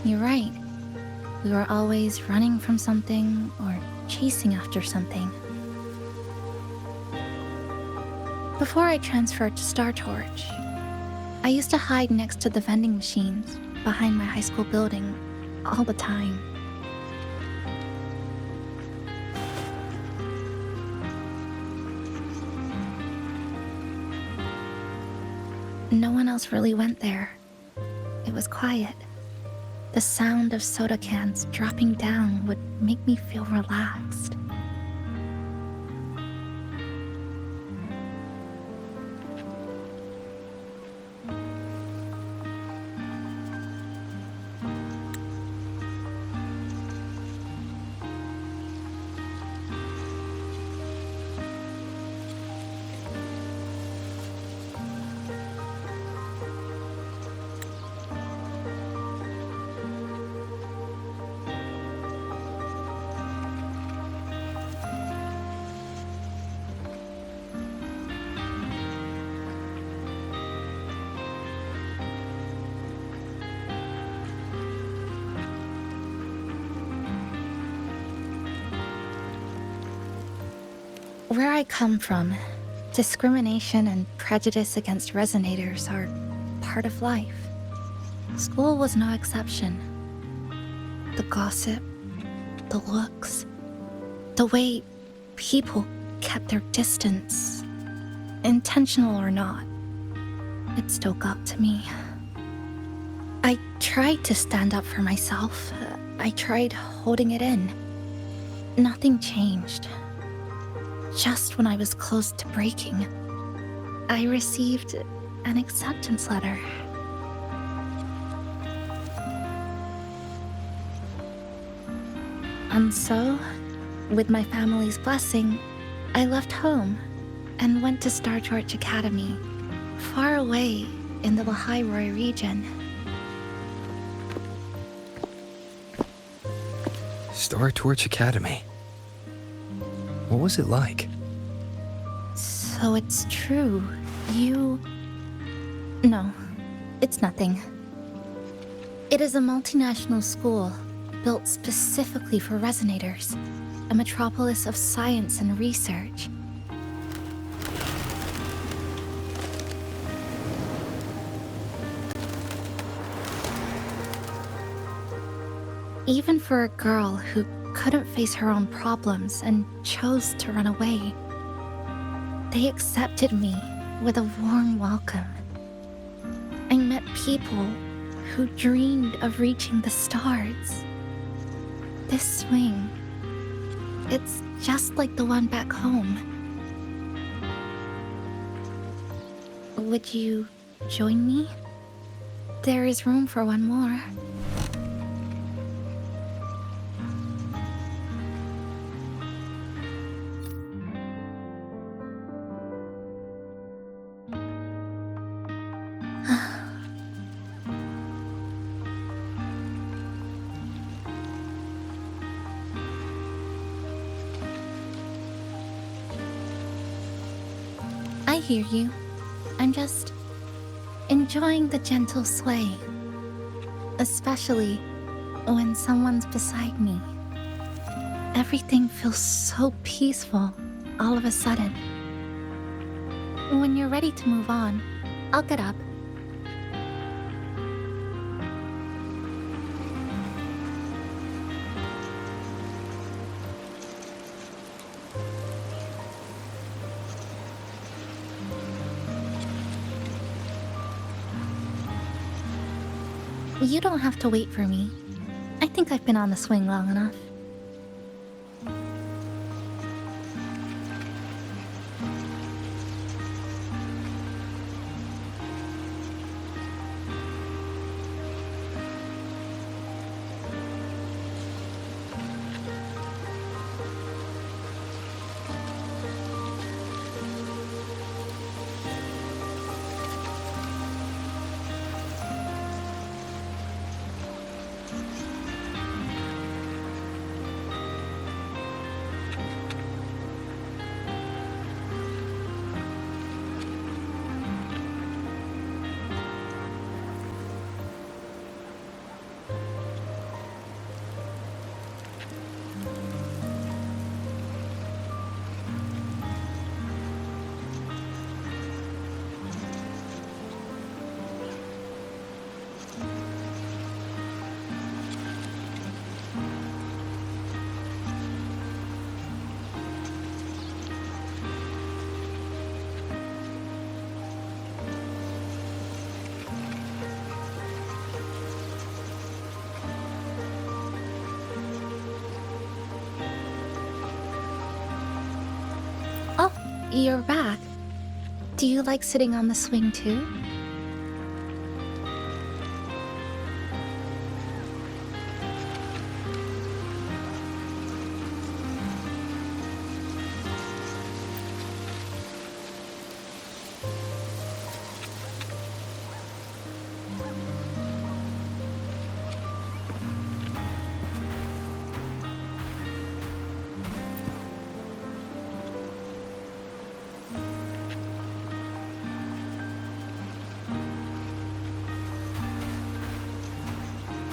You're right. We were always running from something or chasing after something. Before I transferred to Star Torch, I used to hide next to the vending machines behind my high school building all the time. No one else really went there. It was quiet. The sound of soda cans dropping down would make me feel relaxed. Where I come from, discrimination and prejudice against resonators are part of life. School was no exception. The gossip, the looks, the way people kept their distance, intentional or not, it still got to me. I tried to stand up for myself. I tried holding it in. Nothing changed. Just when I was close to breaking, I received an acceptance letter. And so, with my family's blessing, I left home and went to Star Torch Academy, far away in the Lahai-Roi region. Star Torch Academy. What was it like? So it's true. No, it's nothing. It is a multinational school built specifically for resonators, a metropolis of science and research. Even for a girl who couldn't face her own problems and chose to run away, they accepted me with a warm welcome. I met people who dreamed of reaching the stars. This swing, it's just like the one back home. Would you join me? There is room for one more. I hear you. I'm just enjoying the gentle sway, especially when someone's beside me. Everything feels so peaceful all of a sudden. When you're ready to move on, I'll get up. You don't have to wait for me. I think I've been on the swing long enough. you're back. Do you like sitting on the swing too?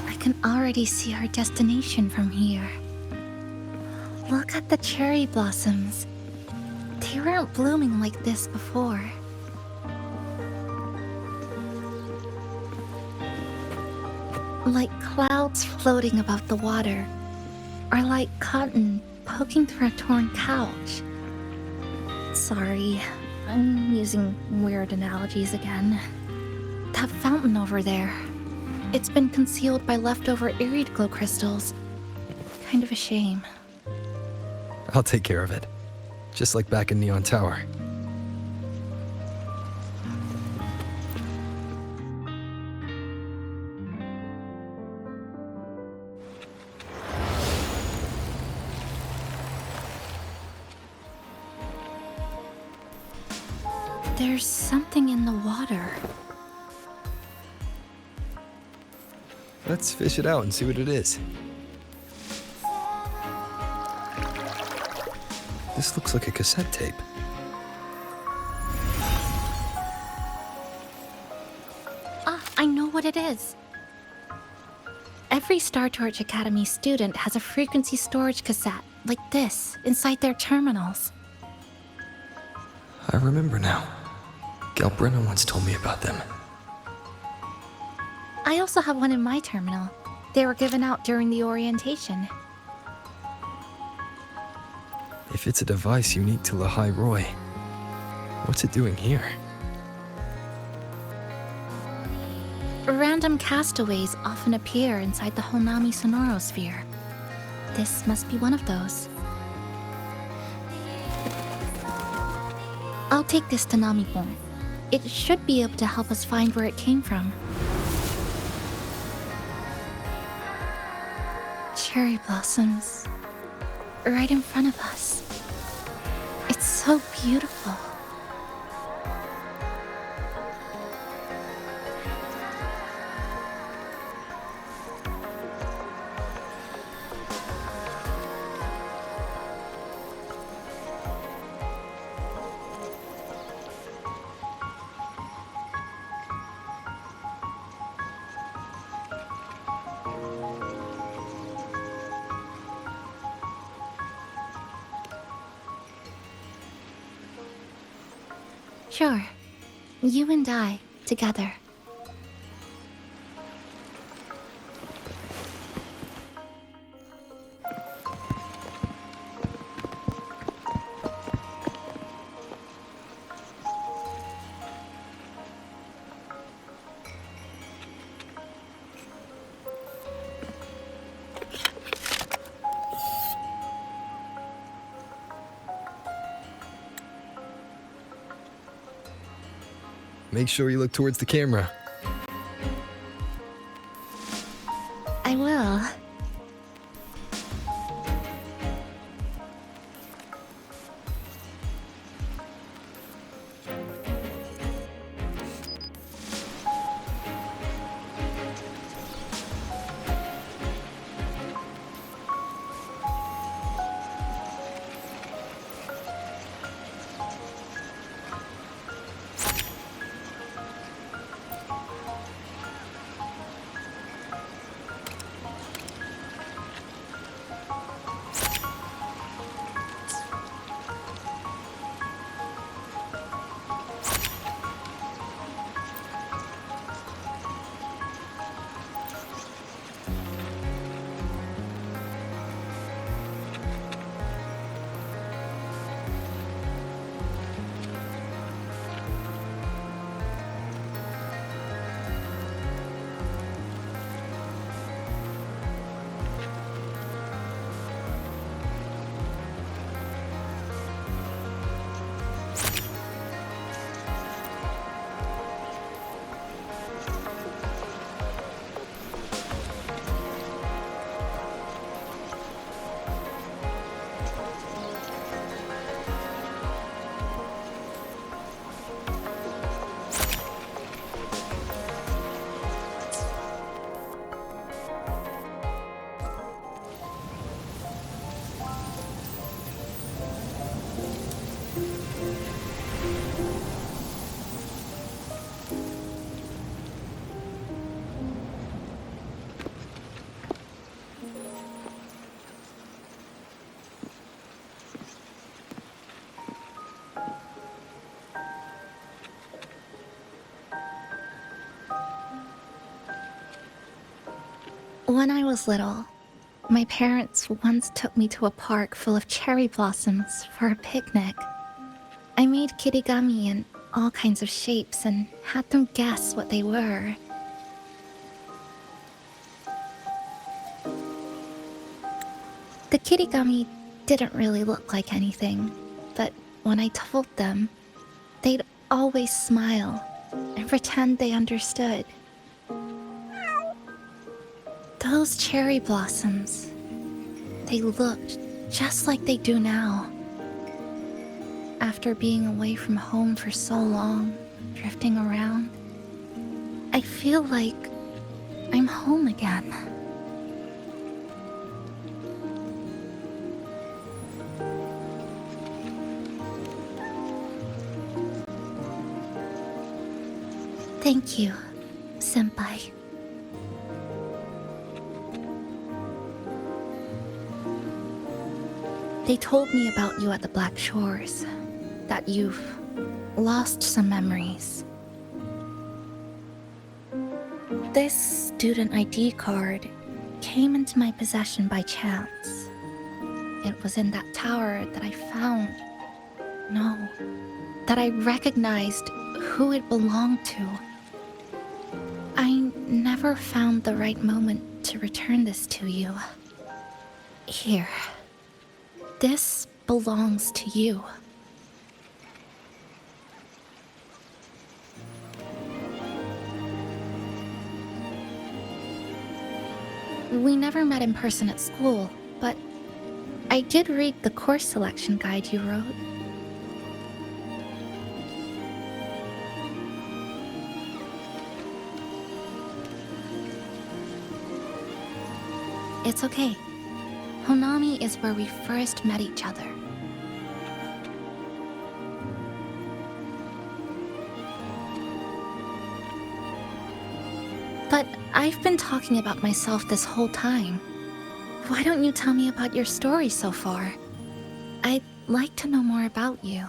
I can already see our destination from here. Look at the cherry blossoms. They weren't blooming like this before. Like clouds floating above the water, or like cotton poking through a torn couch. Sorry, I'm using weird analogies again. That fountain over there. It's been concealed by leftover irid glow crystals. Kind of a shame. I'll take care of it. Just like back in Neon Tower. There's something in the water. Let's fish it out and see what it is. This looks like a cassette tape. Ah, I know what it is. Every Star Torch Academy student has a frequency storage cassette, like this, inside their terminals. I remember now. Galbrina once told me about them. I also have one in my terminal. They were given out during the orientation. If it's a device unique to Lahai Roy, what's it doing here? Random castaways often appear inside the Honami Sonorosphere. This must be one of those. I'll take this to Namibon. It should be able to help us find where it came from. Cherry blossoms. Right in front of us. It's so beautiful. Sure. You and I, together. Make sure you look towards the camera. I will. When I was little, my parents once took me to a park full of cherry blossoms for a picnic. I made kirigami in all kinds of shapes and had them guess what they were. The kirigami didn't really look like anything, but when I told them, they'd always smile and pretend they understood. Those cherry blossoms, they looked just like they do now. After being away from home for so long, drifting around, I feel like I'm home again. Thank you, Senpai. They told me about you at the Black Shores, that you've lost some memories. This student ID card came into my possession by chance. It was in that tower that I found. No, that I recognized who it belonged to. I never found the right moment to return this to you. Here. This belongs to you. We never met in person at school, but I did read the course selection guide you wrote. It's okay. Honami is where we first met each other. But I've been talking about myself this whole time. Why don't you tell me about your story so far? I'd like to know more about you.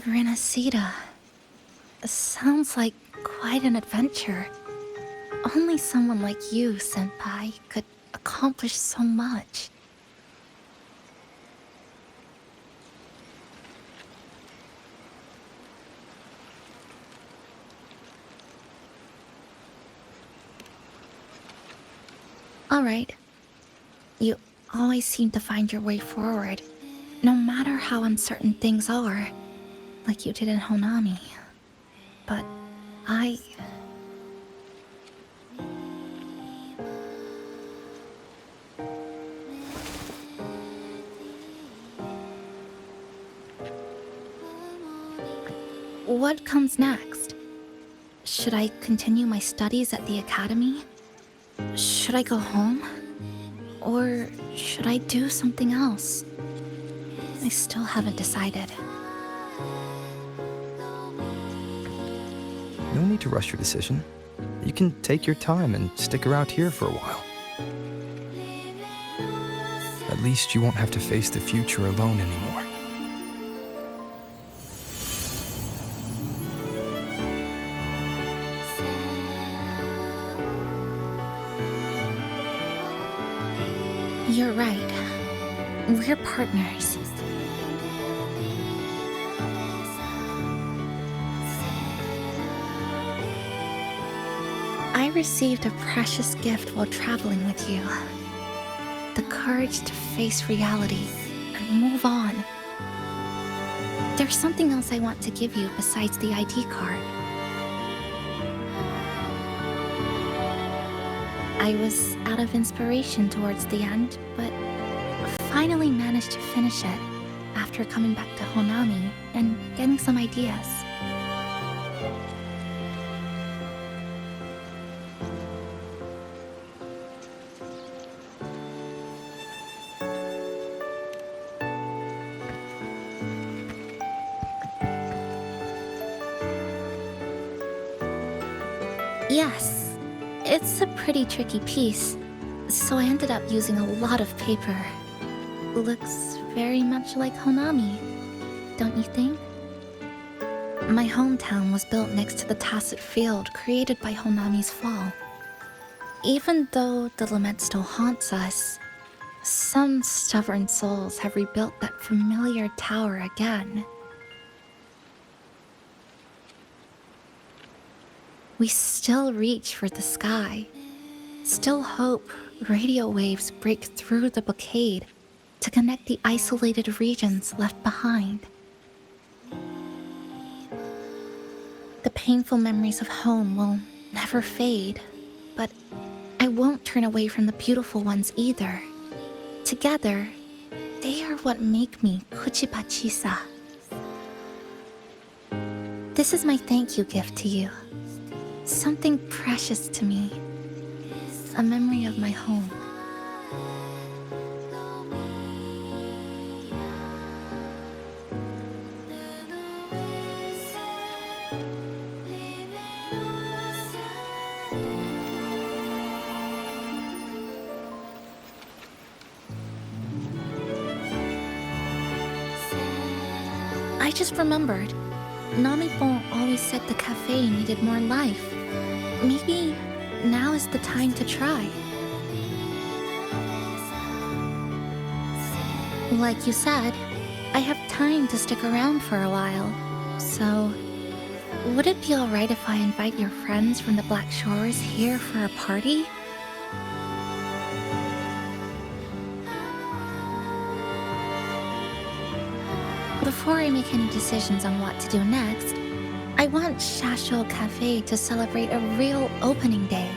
Renacida. Sounds like quite an adventure. Only someone like you, Senpai, could accomplish so much. Alright. You always seem to find your way forward, no matter how uncertain things are, like you did in Honami. But I... What comes next? Should I continue my studies at the academy? Should I go home? Or should I do something else? I still haven't decided. No need to rush your decision. You can take your time and stick around here for a while. At least you won't have to face the future alone anymore. You're right. We're partners. I received a precious gift while traveling with you. The courage to face reality and move on. There's something else I want to give you besides the ID card. I was out of inspiration towards the end, but finally managed to finish it after coming back to Honami and getting some ideas. Yes, it's a pretty tricky piece, so I ended up using a lot of paper. Looks very much like Honami, don't you think? My hometown was built next to the tacit field created by Honami's fall. Even though the lament still haunts us, some stubborn souls have rebuilt that familiar tower again. We still reach for the sky, still hope radio waves break through the blockade to connect the isolated regions left behind. The painful memories of home will never fade, but I won't turn away from the beautiful ones either. Together, they are what make me Kuchiba Chisa. This is my thank you gift to you. Something precious to me. A memory of my home. I just remembered. Namipon always said the cafe needed more life. Maybe now is the time to try. Like you said, I have time to stick around for a while, so would it be alright if I invite your friends from the Black Shores here for a party? Before I make any decisions on what to do next, I want Shasho Cafe to celebrate a real opening day.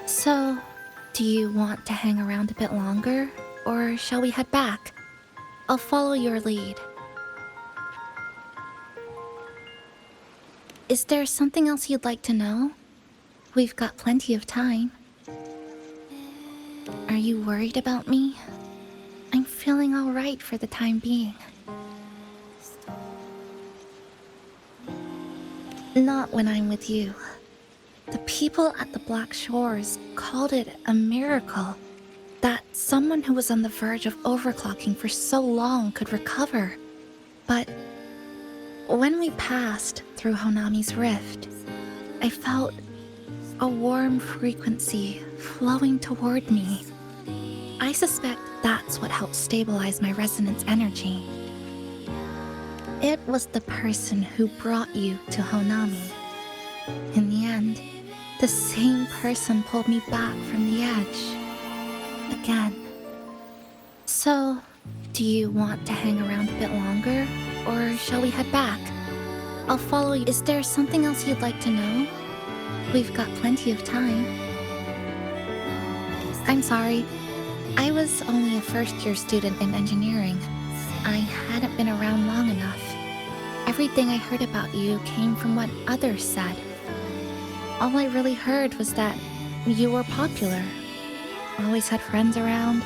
So, do you want to hang around a bit longer, or shall we head back? I'll follow your lead. Is there something else you'd like to know? We've got plenty of time. Are you worried about me? I'm feeling alright for the time being. Not when I'm with you. The people at the Black Shores called it a miracle that someone who was on the verge of overclocking for so long could recover. But when we passed through Honami's rift, I felt a warm frequency flowing toward me. I suspect that's what helped stabilize my resonance energy. It was the person who brought you to Honami. In the end, the same person pulled me back from the edge. Again. So, do you want to hang around a bit longer, or shall we head back? I'll follow you. Is there something else you'd like to know? We've got plenty of time. I'm sorry. I was only a first-year student in engineering. I hadn't been around long enough. Everything I heard about you came from what others said. All I really heard was that you were popular. Always had friends around.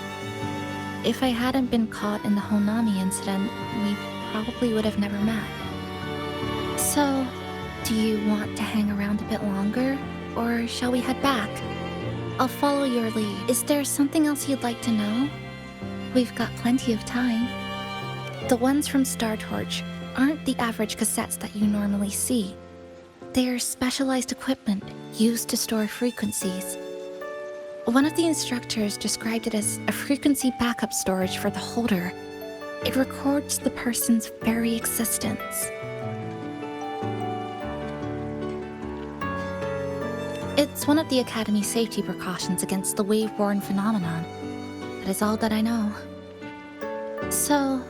If I hadn't been caught in the Honami incident, we probably would have never met. So, do you want to hang around a bit longer, or shall we head back? I'll follow your lead. Is there something else you'd like to know? We've got plenty of time. The ones from Star Torch aren't the average cassettes that you normally see. They're specialized equipment used to store frequencies. One of the instructors described it as a frequency backup storage for the holder. It records the person's very existence. It's one of the Academy's safety precautions against the wave-borne phenomenon. That is all that I know. So,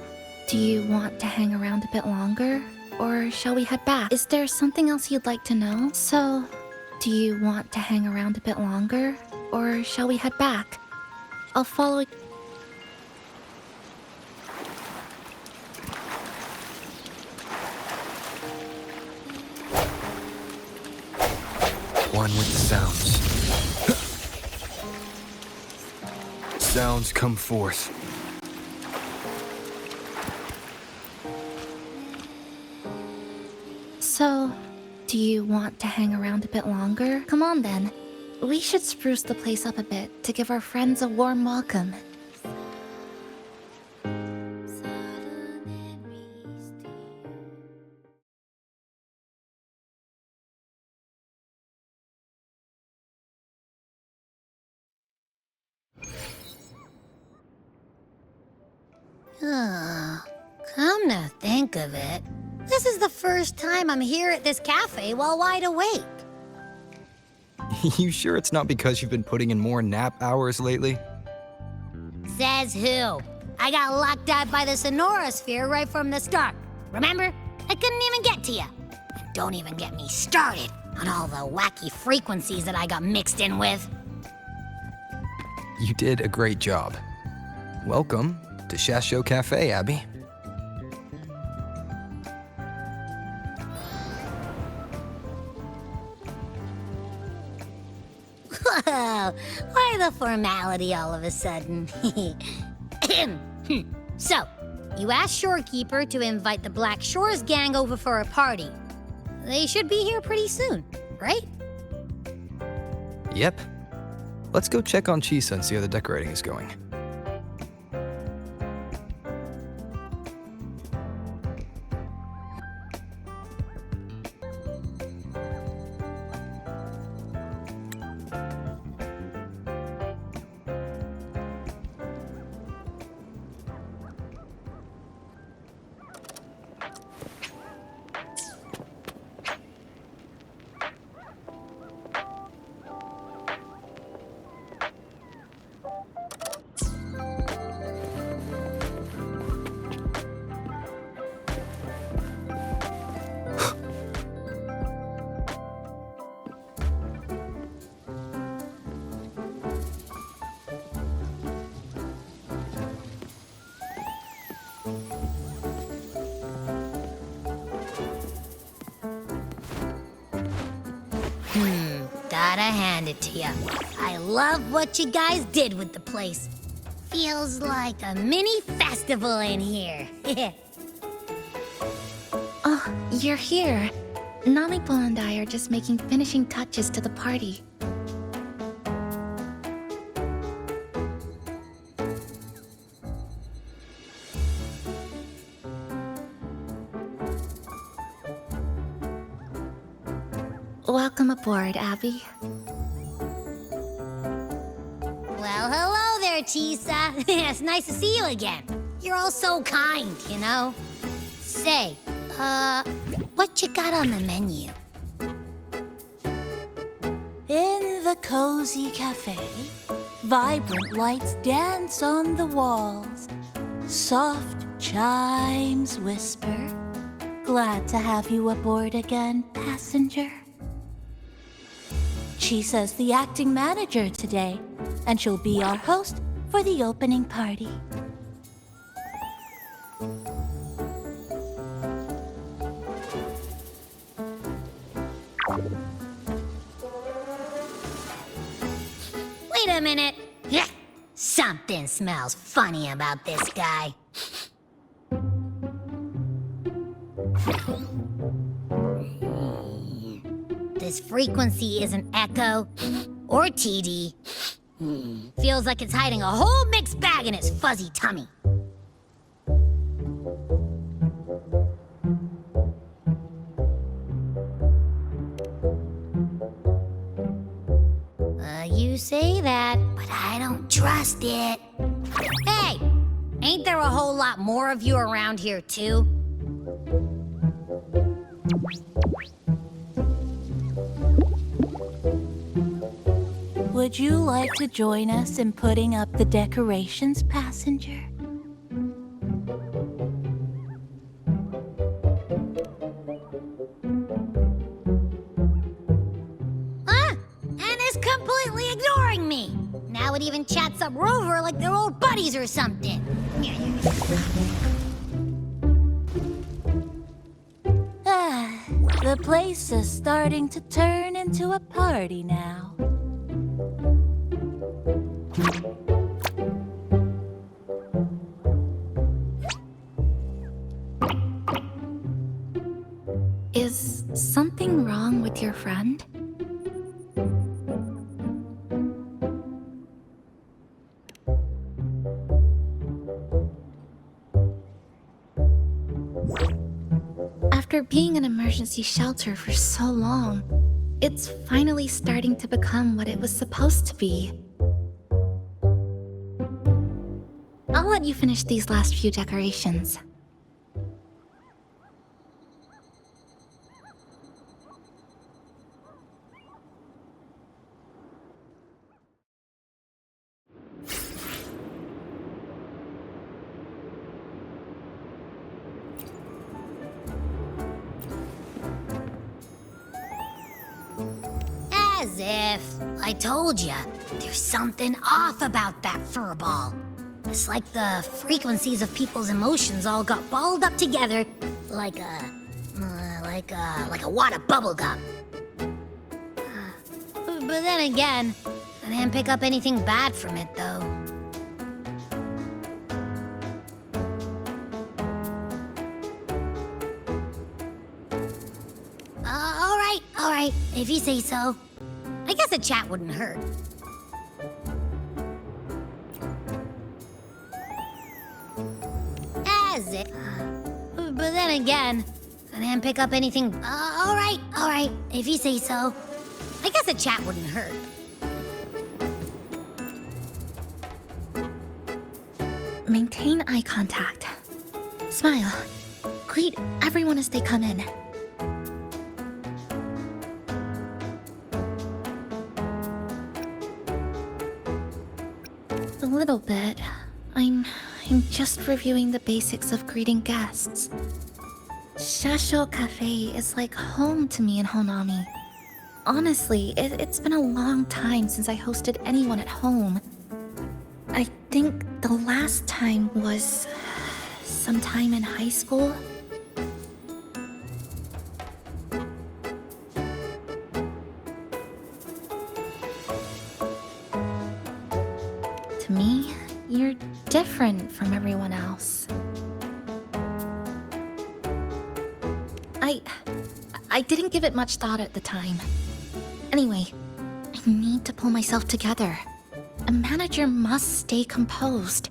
do you want to hang around a bit longer? Or shall we head back? Is there something else you'd like to know? So, do you want to hang around a bit longer? Or shall we head back? I'll follow. One with the sounds. Sounds come forth. So, do you want to hang around a bit longer? Come on then. We should spruce the place up a bit to give our friends a warm welcome. Come to think of it, this is the first time I'm here at this cafe while wide awake. You sure it's not because you've been putting in more nap hours lately? Says who? I got locked out by the Sonorosphere right from the start. Remember? I couldn't even get to you. Don't even get me started on all the wacky frequencies that I got mixed in with. You did a great job. Welcome to Shasho Cafe, Abby. Whoa, why the formality all of a sudden? So, you asked Shorekeeper to invite the Black Shores gang over for a party. They should be here pretty soon, right? Yep. Let's go check on Chisa and see how the decorating is going. Gotta hand it to you. I love what you guys did with the place. Feels like a mini festival in here. Oh, you're here. Namipo and I are just making finishing touches to the party. Welcome aboard, Abby. Well, hello there, Chisa. It's nice to see you again. You're all so kind, you know? Say, what you got on the menu? In the cozy cafe, vibrant lights dance on the walls. Soft chimes whisper. Glad to have you aboard again, passenger. Chisa's the acting manager today, and she'll be our host for the opening party. Wait a minute. Something smells funny about this guy. This frequency isn't echo or TD. Feels like it's hiding a whole mixed bag in its fuzzy tummy. You say that, but I don't trust it. Hey, ain't there a whole lot more of you around here too? Would you like to join us in putting up the decorations, passenger? me. Now it even chats up Rover like they're old buddies or something. The place is starting to turn into a party now. Is something wrong with your friend? After being an emergency shelter for so long, it's finally starting to become what it was supposed to be. I'll let you finish these last few decorations. As if. I told ya, there's something off about that furball. It's like the frequencies of people's emotions all got balled up together like a wad of bubble gum. But then again, I didn't pick up anything bad from it, though. All right, if you say so. I guess a chat wouldn't hurt. As it. But then again, I didn't pick up anything. All right, if you say so. I guess a chat wouldn't hurt. Maintain eye contact. Smile. Greet everyone as they come in. A little bit. I'm just reviewing the basics of greeting guests. Shasho Cafe is like home to me in Honami. Honestly, it's been a long time since I hosted anyone at home. I think the last time was sometime in high school. To me, you're different from everyone else. I didn't give it much thought at the time. Anyway, I need to pull myself together. A manager must stay composed.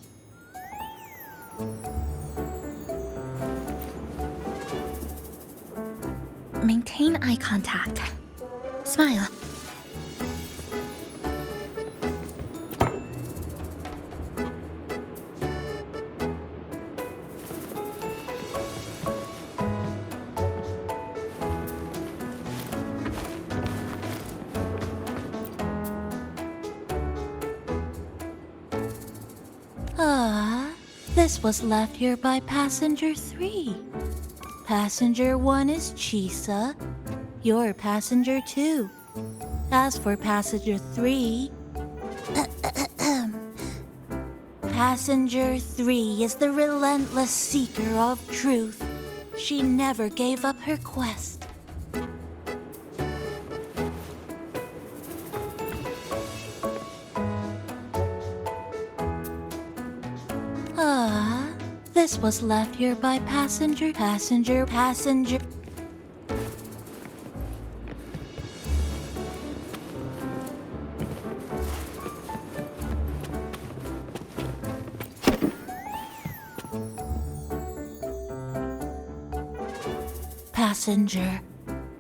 Maintain eye contact. Smile. This was left here by Passenger 3. Passenger 1 is Chisa. You're Passenger 2. As for Passenger 3... Passenger 3 is the relentless seeker of truth. She never gave up her quest. This was left here by Passenger. Passenger.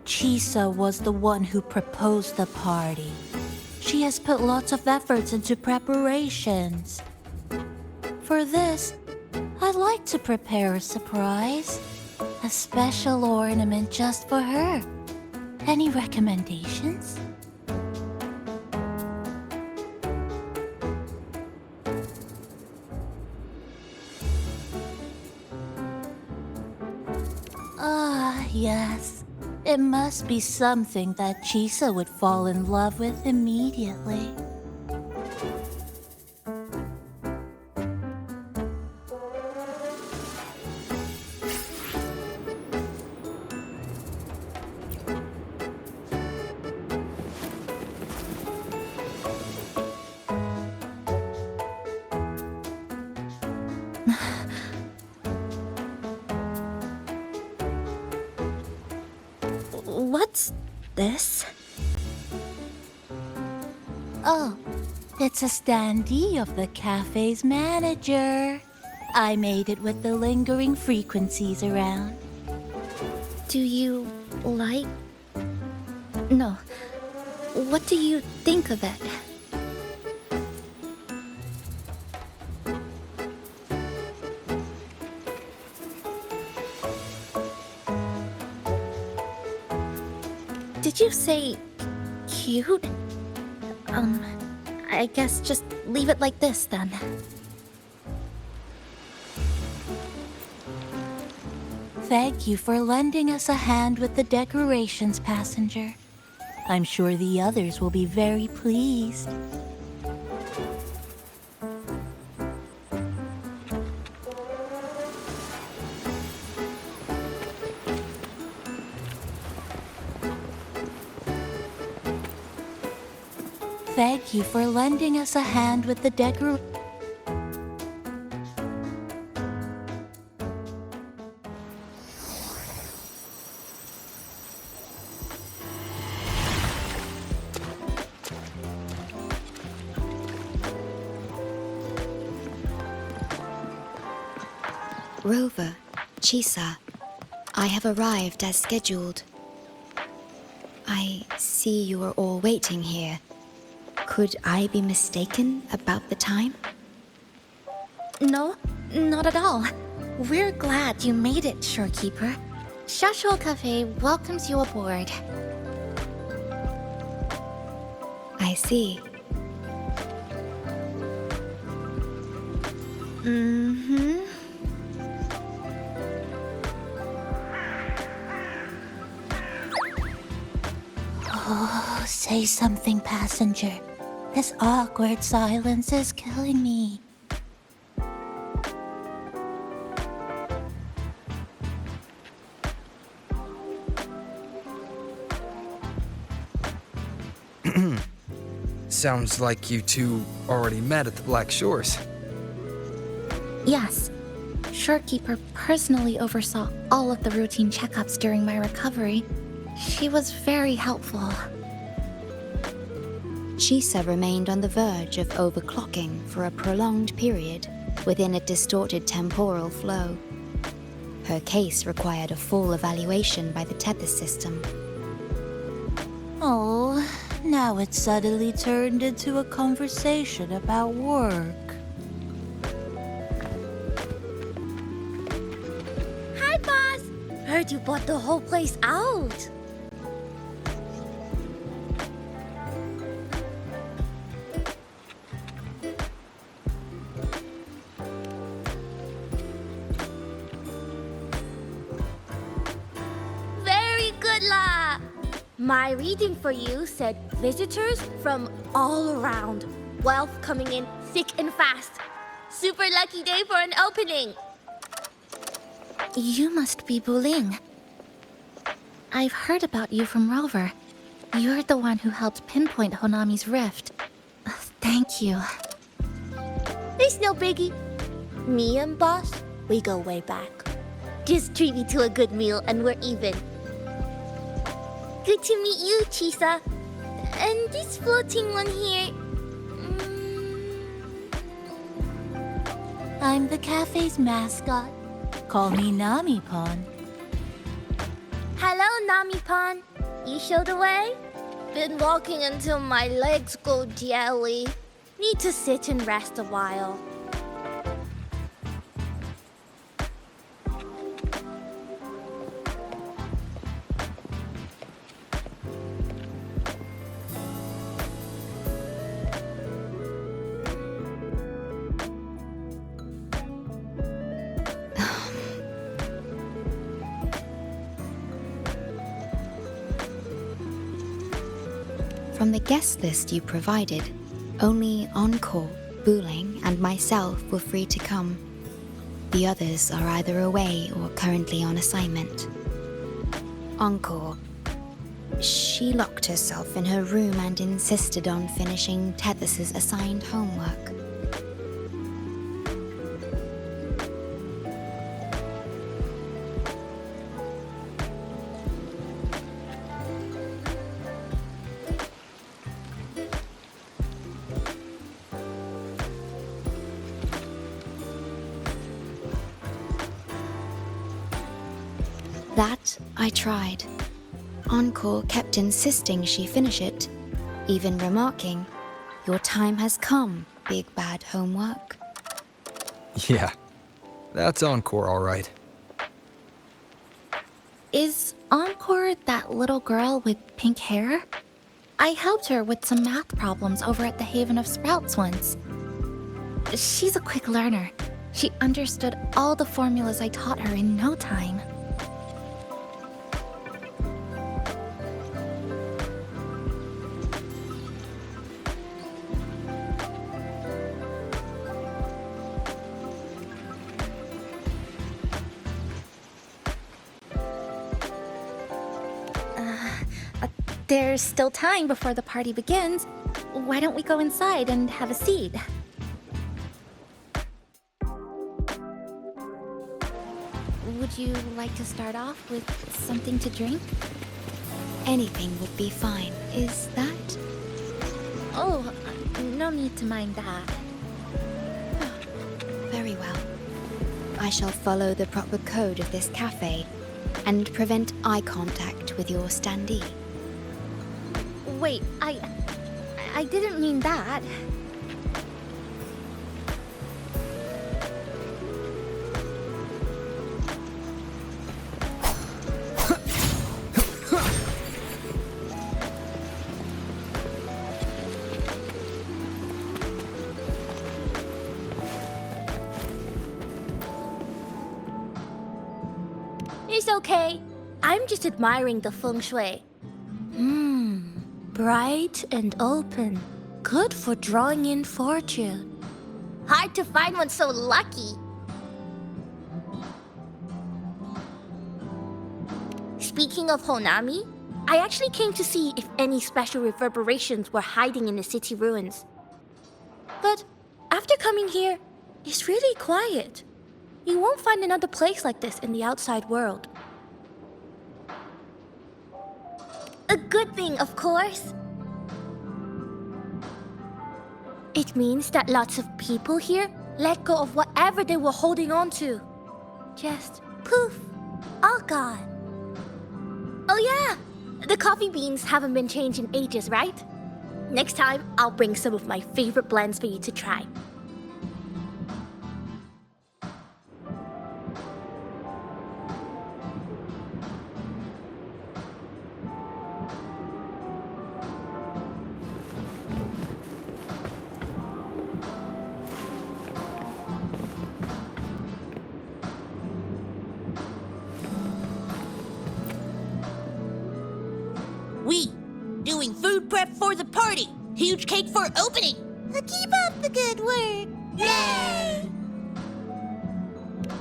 Chisa was the one who proposed the party. She has put lots of efforts into preparations. For this, I'd like to prepare a surprise. A special ornament just for her. Any recommendations? Yes. It must be something that Chisa would fall in love with immediately. What's this? Oh, it's a standee of the cafe's manager. I made it with the lingering frequencies around. Do you like... No. What do you think of it? Did you say cute? I guess just leave it like this then. Thank you for lending us a hand with the decorations, passenger. I'm sure the others will be very pleased. Thank you for lending us a hand with the Rover, Chisa, I have arrived as scheduled. I see you are all waiting here. Could I be mistaken about the time? No, not at all. We're glad you made it, Shorekeeper. Shashuo Cafe welcomes you aboard. I see. Mm-hmm. Oh, say something, passenger. This awkward silence is killing me. Sounds like you two already met at the Black Shores. Yes. Shorekeeper personally oversaw all of the routine checkups during my recovery. She was very helpful. Chisa remained on the verge of overclocking for a prolonged period within a distorted temporal flow. Her case required a full evaluation by the Tethys system. Oh, now it's suddenly turned into a conversation about work. Hi, boss! Heard you bought the whole place out. Very good, La! My reading for you said visitors from all around. Wealth coming in thick and fast. Super lucky day for an opening. You must be Buling. I've heard about you from Rover. You're the one who helped pinpoint Honami's rift. Thank you. It's no biggie. Me and boss, we go way back. Just treat me to a good meal and we're even. Good to meet you, Chisa. And this floating one here... I'm the cafe's mascot. Call me Nami-Pon. Hello, Nami-Pon. You show the way? Been walking until my legs go jelly. Need to sit and rest a while. From the guest list you provided, only Encore, Buling, and myself were free to come. The others are either away or currently on assignment. Encore. She locked herself in her room and insisted on finishing Tethys' assigned homework. I tried. Encore kept insisting she finish it, even remarking, "Your time has come, big bad homework." Yeah, that's Encore, all right. Is Encore that little girl with pink hair? I helped her with some math problems over at the Haven of Sprouts once. She's a quick learner. She understood all the formulas I taught her in no time. There's still time before the party begins. Why don't we go inside and have a seat? Would you like to start off with something to drink? Anything would be fine. Is that? Oh, no need to mind that. Very well. I shall follow the proper code of this cafe and prevent eye contact with your standee. Wait, I didn't mean that. It's okay. I'm just admiring the feng shui. Bright and open. Good for drawing in fortune. Hard to find one so lucky. Speaking of Honami, I actually came to see if any special reverberations were hiding in the city ruins. But after coming here, it's really quiet. You won't find another place like this in the outside world. A good thing, of course. It means that lots of people here let go of whatever they were holding on to. Just poof, all gone. Oh yeah, the coffee beans haven't been changed in ages, right? Next time, I'll bring some of my favorite blends for you to try. Doing food prep for the party. Huge cake for opening. Keep up the good work. Yay!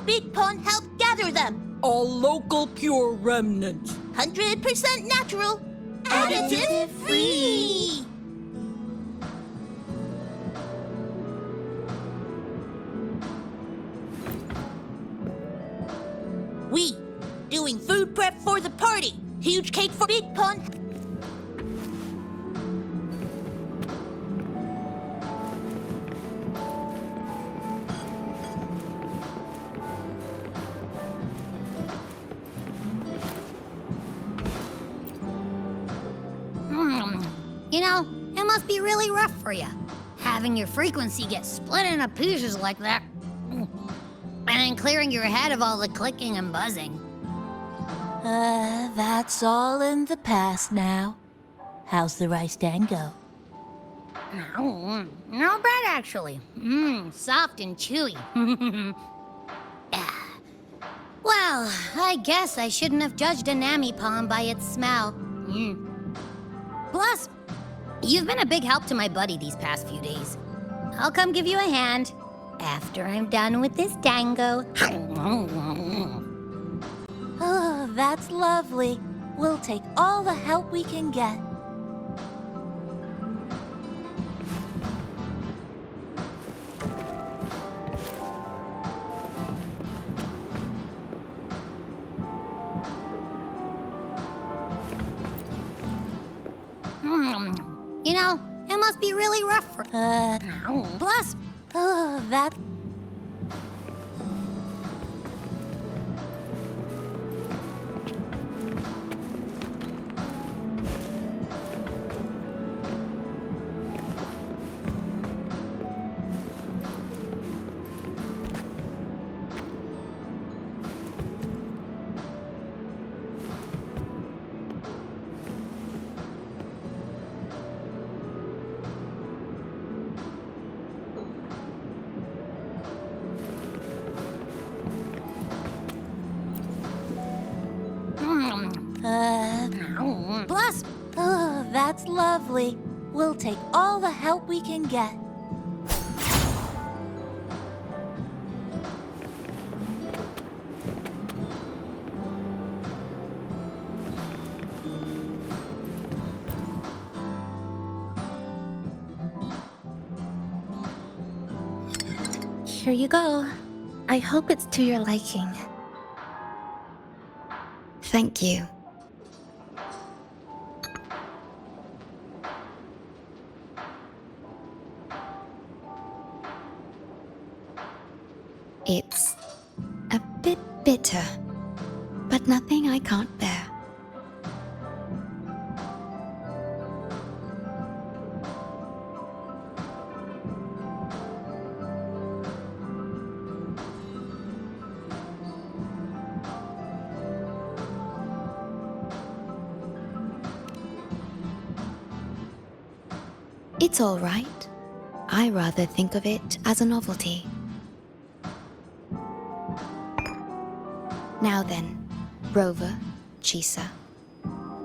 Big Pond helped gather them. All local pure remnants. 100% natural. Additive free. We doing food prep for the party. Huge cake for Big Pond. You know, it must be really rough for you, having your frequency get split into pieces like that. And then clearing your head of all the clicking and buzzing. That's all in the past now. How's the rice dango? Not bad, actually. Soft and chewy. Well, I guess I shouldn't have judged a Nami palm by its smell. Plus, you've been a big help to my buddy these past few days. I'll come give you a hand after I'm done with this dango. Oh, that's lovely. We'll take all the help we can get. You know, it must be really rough for... Plus... that... Plus, Oh, that's lovely. We'll take all the help we can get. Here you go. I hope it's to your liking. Thank you. It's a bit bitter, but nothing I can't bear. It's all right. I rather think of it as a novelty. Now then, Rover, Chisa.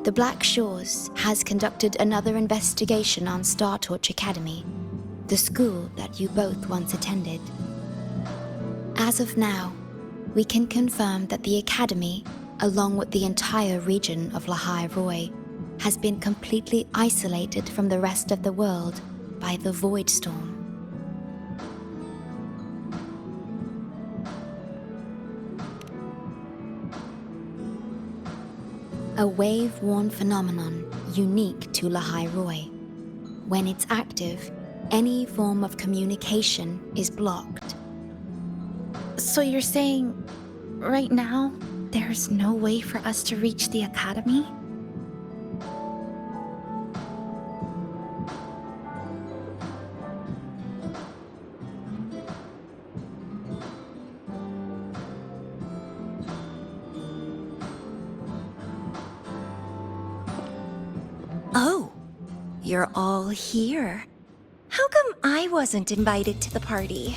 The Black Shores has conducted another investigation on Star Torch Academy, the school that you both once attended. As of now, we can confirm that the Academy, along with the entire region of Lahai Roi, has been completely isolated from the rest of the world by the Void Storm. A wave-worn phenomenon unique to Lahai Roi. When it's active, any form of communication is blocked. So you're saying, right now, there's no way for us to reach the Academy? Oh, you're all here. How come I wasn't invited to the party?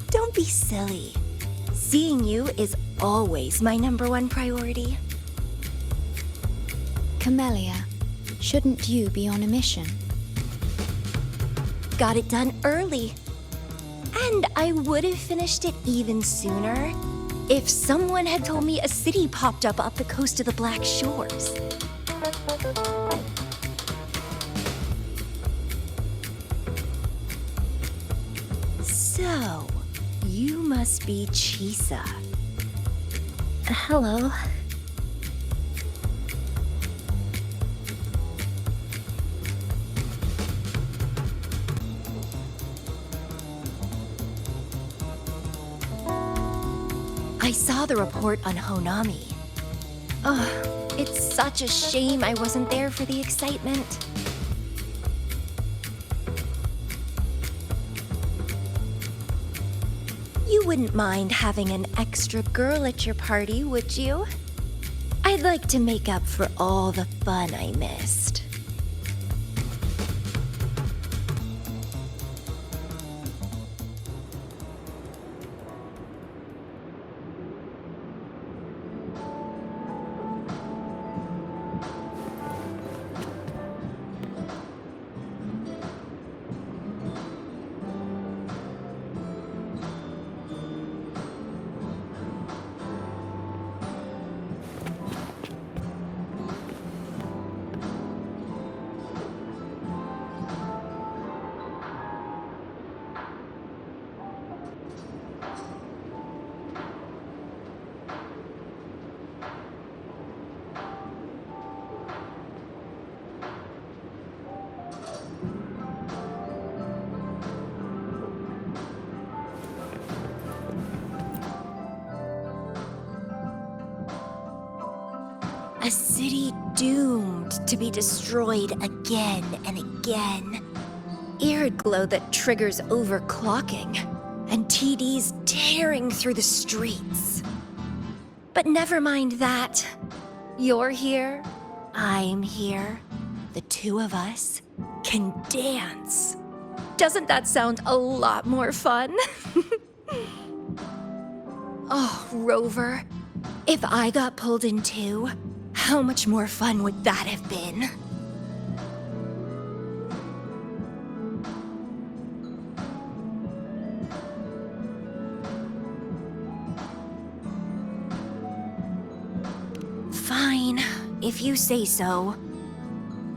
Don't be silly. Seeing you is always my #1 priority. Camellia, shouldn't you be on a mission? Got it done early. And I would have finished it even sooner if someone had told me a city popped up the coast of the Black Shores. So, you must be Chisa. Hello. I saw the report on Honami. Ugh, it's such a shame I wasn't there for the excitement. You wouldn't mind having an extra girl at your party, would you? I'd like to make up for all the fun I missed. A city doomed to be destroyed again and again. Air glow that triggers overclocking, and TDs tearing through the streets. But never mind that. You're here, I'm here. The two of us can dance. Doesn't that sound a lot more fun? Oh, Rover, if I got pulled in too, how much more fun would that have been? Fine, if you say so.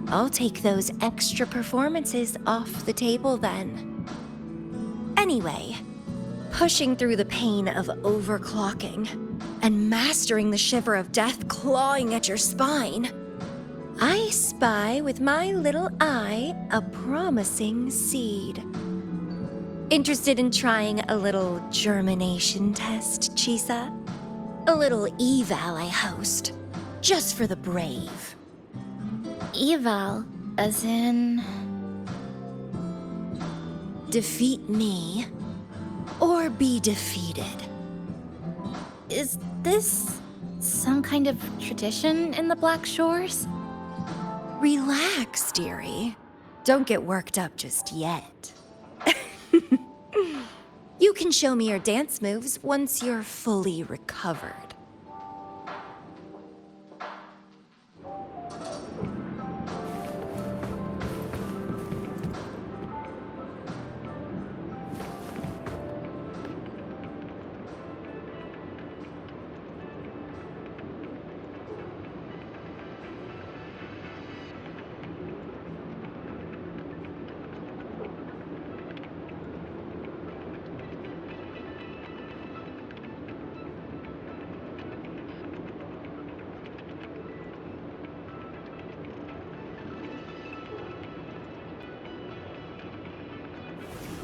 I'll take those extra performances off the table then. Anyway, pushing through the pain of overclocking and mastering the shiver of death clawing at your spine, I spy with my little eye a promising seed. Interested in trying a little germination test, Chisa? A little eval I host, just for the brave. Eval, as in... Defeat me, or be defeated. Is this some kind of tradition in the Black Shores? Relax, dearie. Don't get worked up just yet. You can show me your dance moves once you're fully recovered.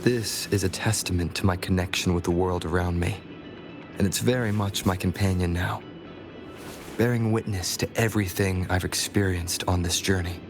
This is a testament to my connection with the world around me, and it's very much my companion now, bearing witness to everything I've experienced on this journey.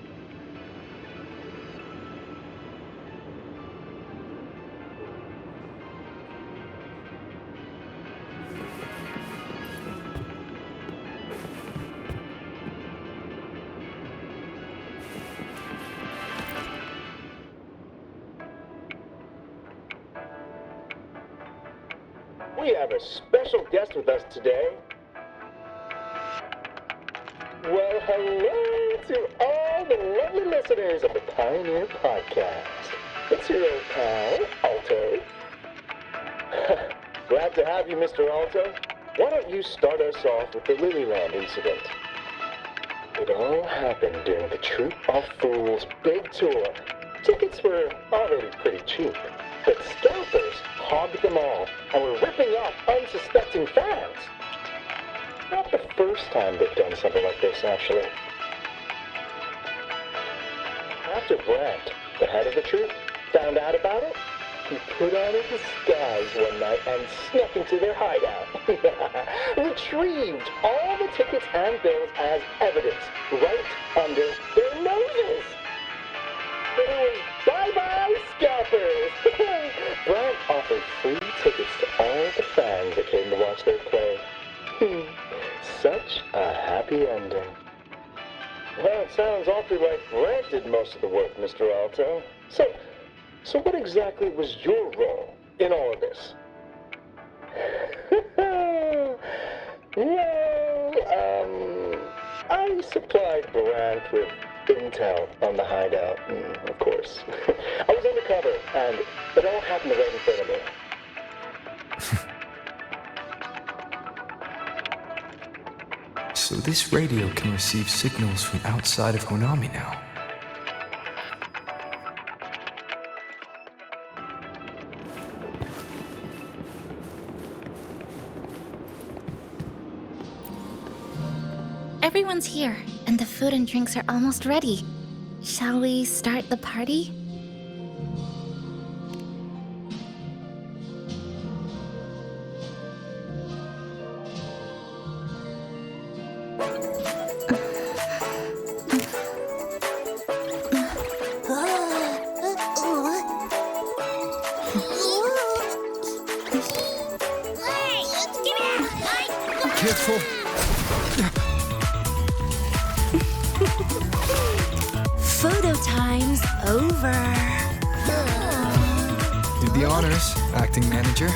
We have a special guest with us today. Well, hello to all the lovely listeners of the Pioneer Podcast. It's your old pal, Alto. Glad to have you, Mr. Alto. Why don't you start us off with the Lilyland incident? It all happened during the Troop of Fools big tour. Tickets were already pretty cheap, but scalpers hogged them all and were ripping off unsuspecting fans. Not the first time they've done something like this, actually. After Brant, the head of the troop, found out about it, he put on a disguise one night and snuck into their hideout. Retrieved all the tickets and bills as evidence right under their noses. It was bye-bye scalpers. Brant offered free tickets to all the fans that came to watch their play. Such a happy ending. Well, it sounds awfully like Brant did most of the work, Mr. Alto. So what exactly was your role in all of this? Well, I supplied Brant with intel on the hideout, of course. I was undercover, and it all happened right in front of me. So this radio can receive signals from outside of Honami now. Everyone's here, and the food and drinks are almost ready. Shall we start the party? Careful. Photo time's over. Do the honors, acting manager.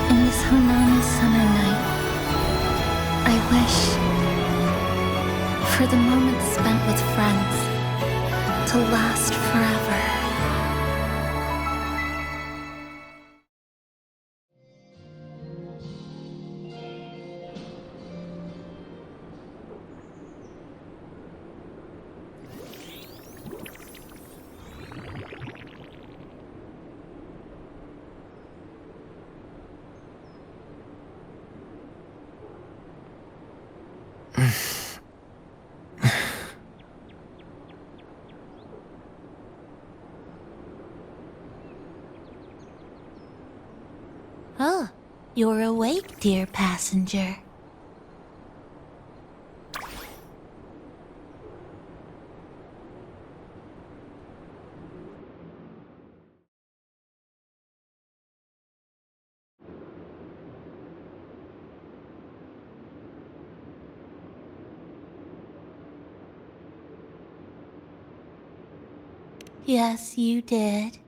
In this Honami summer night, I wish for the moments spent with friends to last forever. Oh, you're awake, dear passenger. Yes, you did.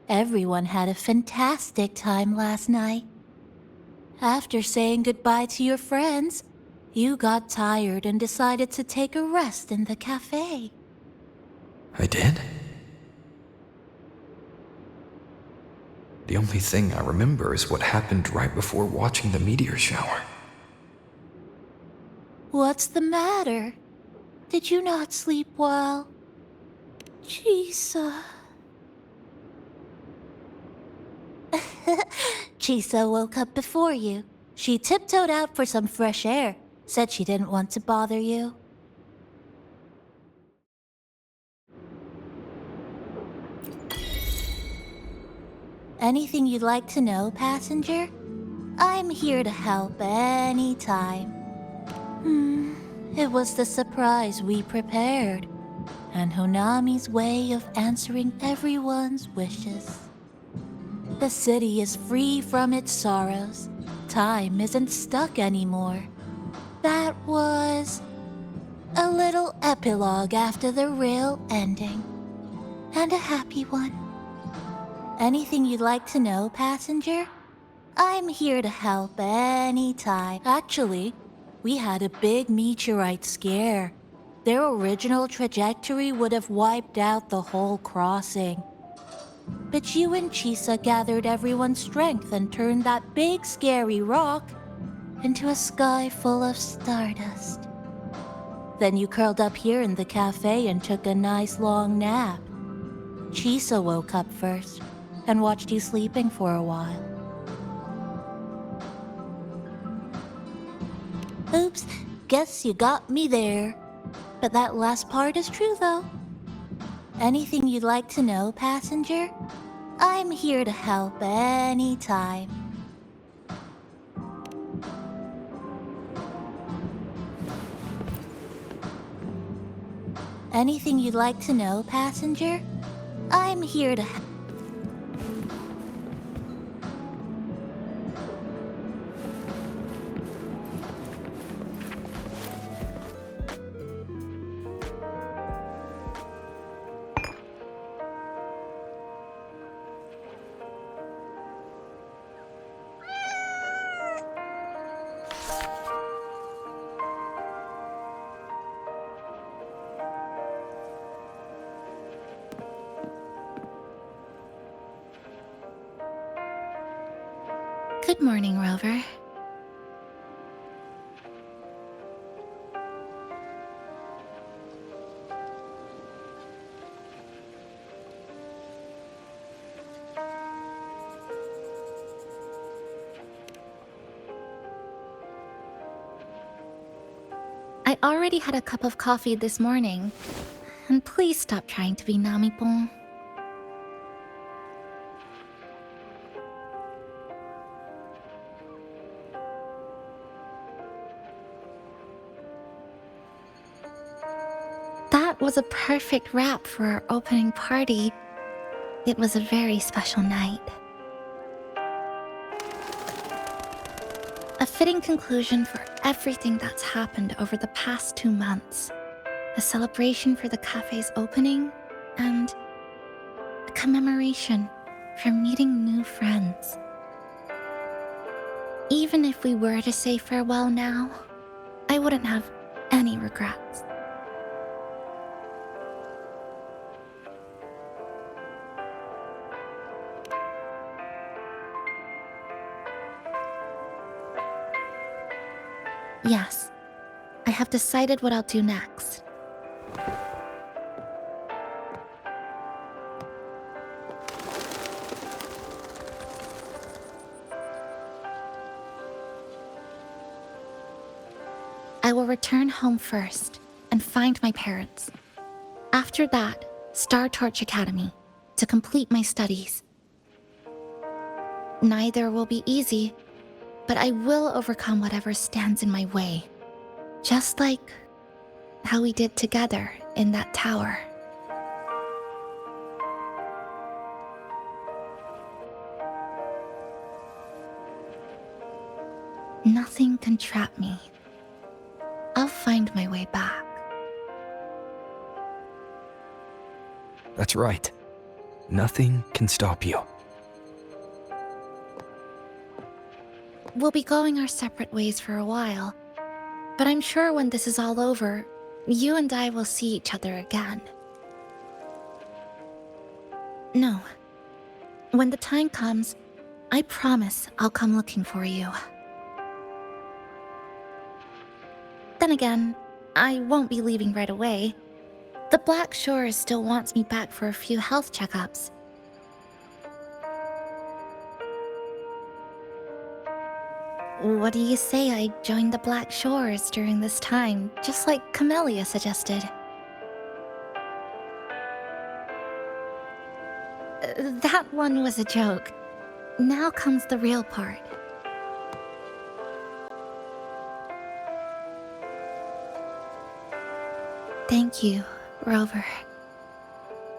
Everyone had a fantastic time last night. After saying goodbye to your friends, you got tired and decided to take a rest in the cafe. I did? The only thing I remember is what happened right before watching the meteor shower. What's the matter? Did you not sleep well? Chisa. Chisa woke up before you. She tiptoed out for some fresh air. Said she didn't want to bother you. Anything you'd like to know, passenger? I'm here to help anytime. It was the surprise we prepared, and Honami's way of answering everyone's wishes. The city is free from its sorrows. Time isn't stuck anymore. That was a little epilogue after the real ending. And a happy one. Anything you'd like to know, passenger? I'm here to help anytime. Actually, we had a big meteorite scare. Their original trajectory would have wiped out the whole crossing. But you and Chisa gathered everyone's strength and turned that big scary rock into a sky full of stardust. Then you curled up here in the cafe and took a nice long nap. Chisa woke up first and watched you sleeping for a while. Oops, guess you got me there. But that last part is true, though. Anything you'd like to know, passenger? I'm here to help anytime. Anything you'd like to know, passenger? I'm here to help. Good morning, Rover. I already had a cup of coffee this morning. And please stop trying to be Namipon. That was a perfect wrap for our opening party. It was a very special night. A fitting conclusion for everything that's happened over the past 2 months. A celebration for the cafe's opening, and a commemoration for meeting new friends. Even if we were to say farewell now, I wouldn't have any regrets. Yes, I have decided what I'll do next. I will return home first and find my parents. After that, Star Torch Academy to complete my studies. Neither will be easy, but I will overcome whatever stands in my way. Just like how we did together in that tower. Nothing can trap me. I'll find my way back. That's right. Nothing can stop you. We'll be going our separate ways for a while, but I'm sure when this is all over, you and I will see each other again. No. When the time comes, I promise I'll come looking for you. Then again, I won't be leaving right away. The Black Shores still wants me back for a few health checkups. What do you say I join the Black Shores during this time, just like Camellia suggested? That one was a joke. Now comes the real part. Thank you, Rover.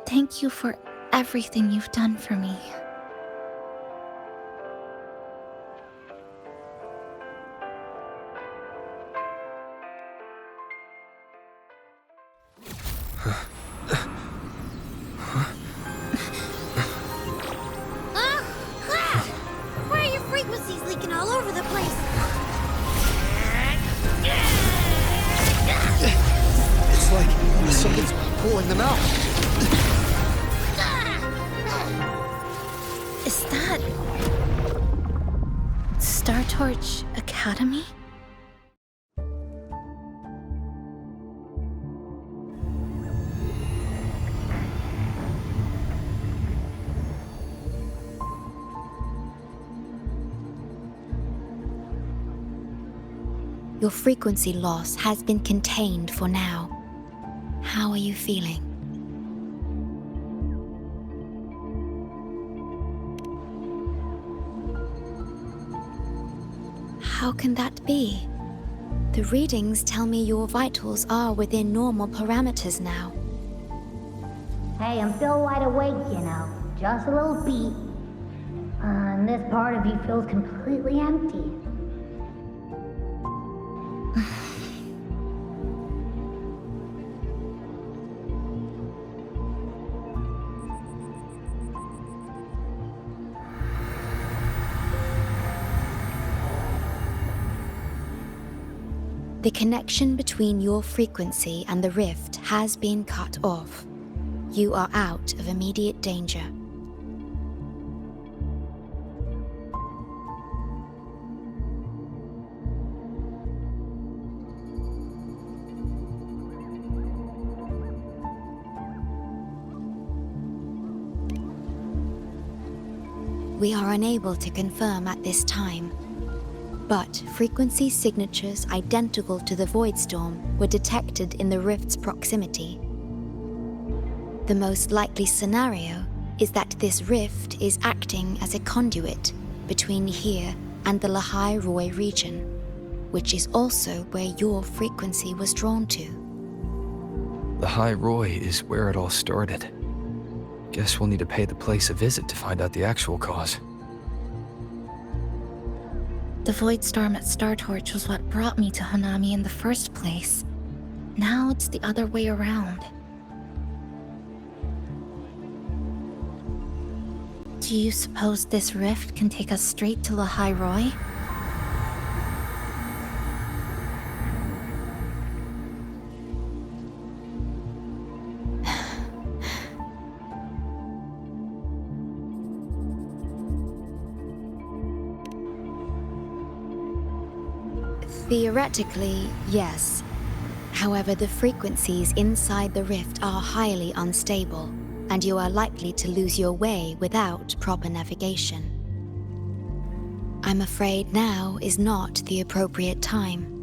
Thank you for everything you've done for me. Why are your frequencies leaking all over the place? It's like something's pulling them out. Is that Star Torch Academy? Your frequency loss has been contained for now. How are you feeling? How can that be? The readings tell me your vitals are within normal parameters now. Hey, I'm still wide awake, you know. Just a little beat. And this part of you feels completely empty. The connection between your frequency and the rift has been cut off. You are out of immediate danger. we are unable to confirm at this time. But frequency signatures identical to the Void Storm were detected in the rift's proximity. The most likely scenario is that this rift is acting as a conduit between here and the Lahai Roi region, which is also where your frequency was drawn to. Lahai Roi is where it all started. Guess we'll need to pay the place a visit to find out the actual cause. The Void Storm at Startorch was what brought me to Hanami in the first place. Now it's the other way around. Do you suppose this rift can take us straight to Lahai Roi? Theoretically, yes. However, the frequencies inside the rift are highly unstable, and you are likely to lose your way without proper navigation. I'm afraid now is not the appropriate time.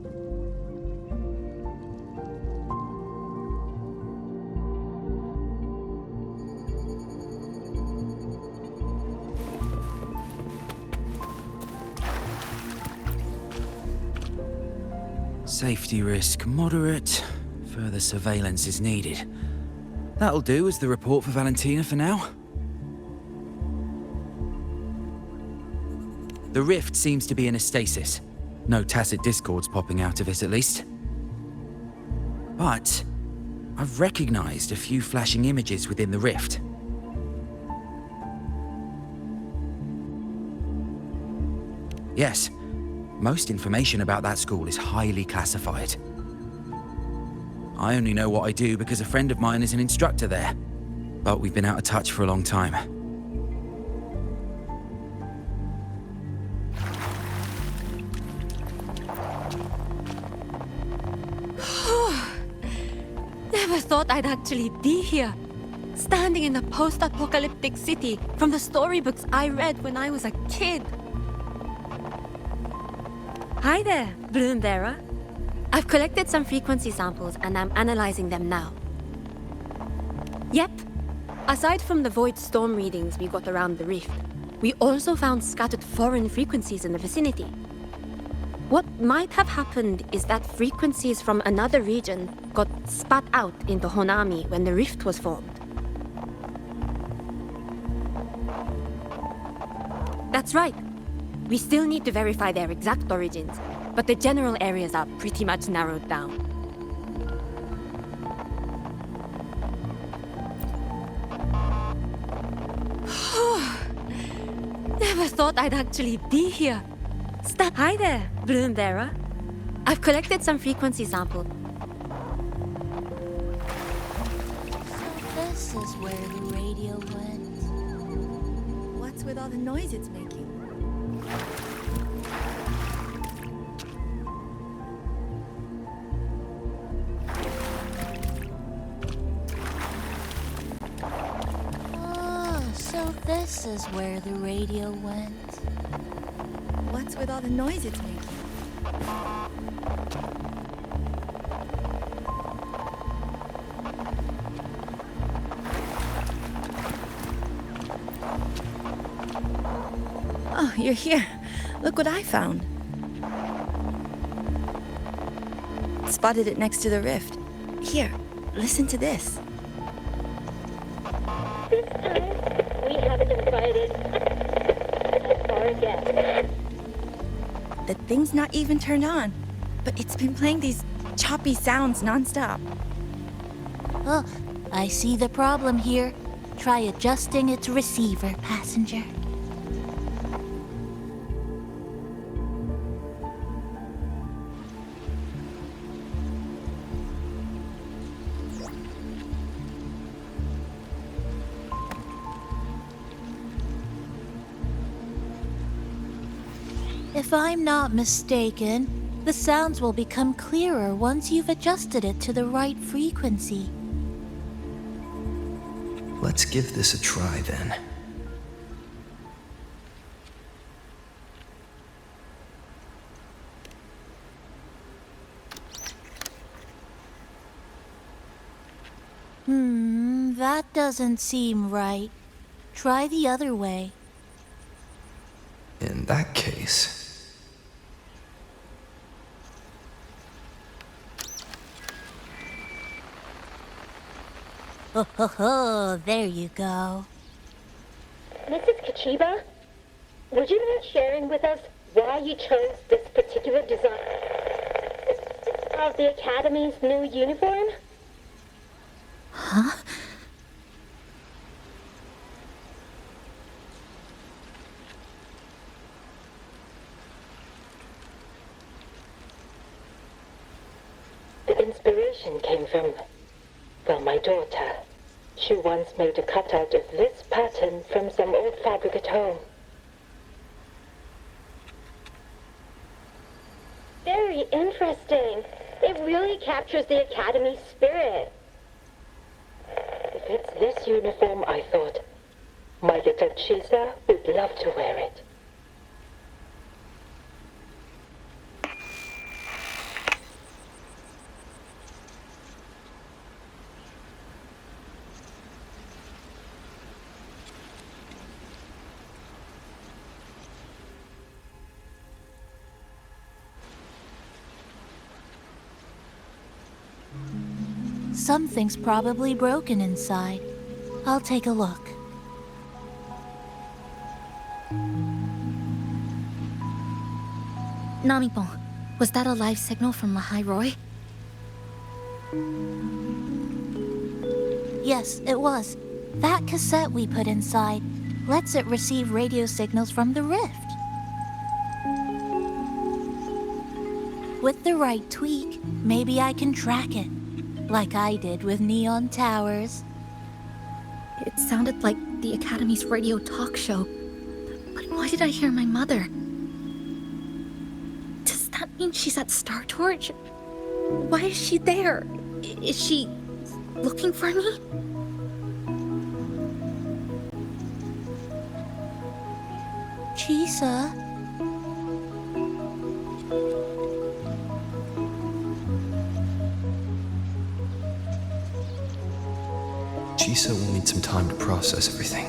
Safety risk moderate. Further surveillance is needed. That'll do as the report for Valentina for now. The rift seems to be in a stasis. No tacit discords popping out of it, at least. But I've recognized a few flashing images within the rift. Yes, most information about that school is highly classified. I only know what I do because a friend of mine is an instructor there, but we've been out of touch for a long time. Never thought I'd actually be here, standing in a post-apocalyptic city from the storybooks I read when I was a kid. Hi there, Bloombearer. I've collected some frequency samples and I'm analyzing them now. Yep. Aside from the Void Storm readings we got around the rift, we also found scattered foreign frequencies in the vicinity. What might have happened is that frequencies from another region got spat out into Honami when the rift was formed. That's right. We still need to verify their exact origins, but the general areas are pretty much narrowed down. Never thought I'd actually be here. Hi there, Bloombearer. I've collected some frequency samples. So this is where the radio went. What's with all the noise it's making? So this is where the radio went. What's with all the noise it's making? Oh, you're here. Look what I found. Spotted it next to the rift. Here, listen to this. This time, we haven't invited our guests. The thing's not even turned on, but it's been playing these choppy sounds nonstop. Oh, I see the problem here. Try adjusting its receiver, passenger. If I'm not mistaken, the sounds will become clearer once you've adjusted it to the right frequency. Let's give this a try then. That doesn't seem right. Try the other way. In that case... Oh, there you go. Mrs. Kachiba, would you mind sharing with us why you chose this particular design of the Academy's new uniform? Huh? The inspiration came from, well, my daughter. She once made a cutout of this pattern from some old fabric at home. Very interesting. It really captures the Academy's spirit. If it's this uniform, I thought, my little Chisa would love to wear it. Something's probably broken inside. I'll take a look. Namipon, was that a live signal from Lahai Roi? Yes, it was. That cassette we put inside lets it receive radio signals from the rift. With the right tweak, maybe I can track it. Like I did with Neon Towers. It sounded like the Academy's radio talk show. But why did I hear my mother? Does that mean she's at Star Torch? Why is she there? Is she looking for me? Chisa? Chisa will need some time to process everything.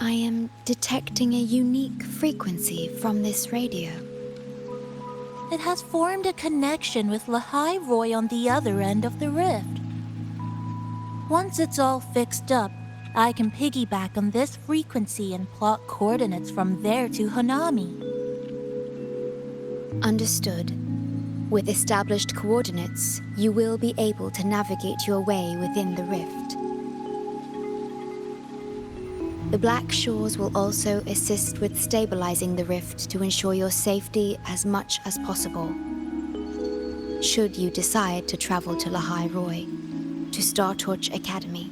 I am detecting a unique frequency from this radio. It has formed a connection with Lahai Roi on the other end of the rift. Once it's all fixed up, I can piggyback on this frequency and plot coordinates from there to Hanami. Understood. With established coordinates, you will be able to navigate your way within the rift. The Black Shores will also assist with stabilizing the rift to ensure your safety as much as possible. Should you decide to travel to Lahai Roi, to Star Torch Academy.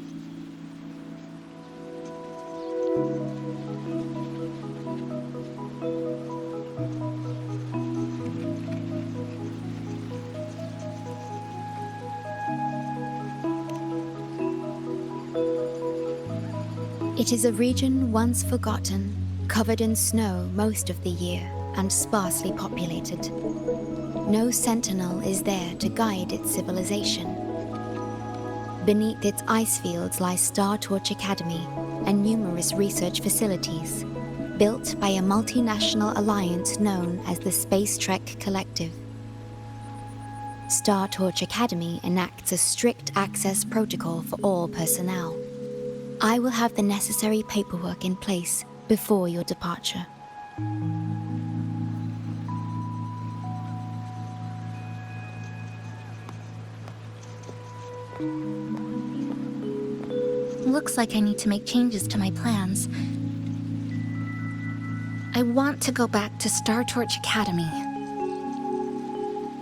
It is a region once forgotten, covered in snow most of the year, and sparsely populated. No sentinel is there to guide its civilization. Beneath its ice fields lies Star Torch Academy and numerous research facilities, built by a multinational alliance known as the Space Trek Collective. Star Torch Academy enacts a strict access protocol for all personnel. I will have the necessary paperwork in place before your departure. Looks like I need to make changes to my plans. I want to go back to Star Torch Academy.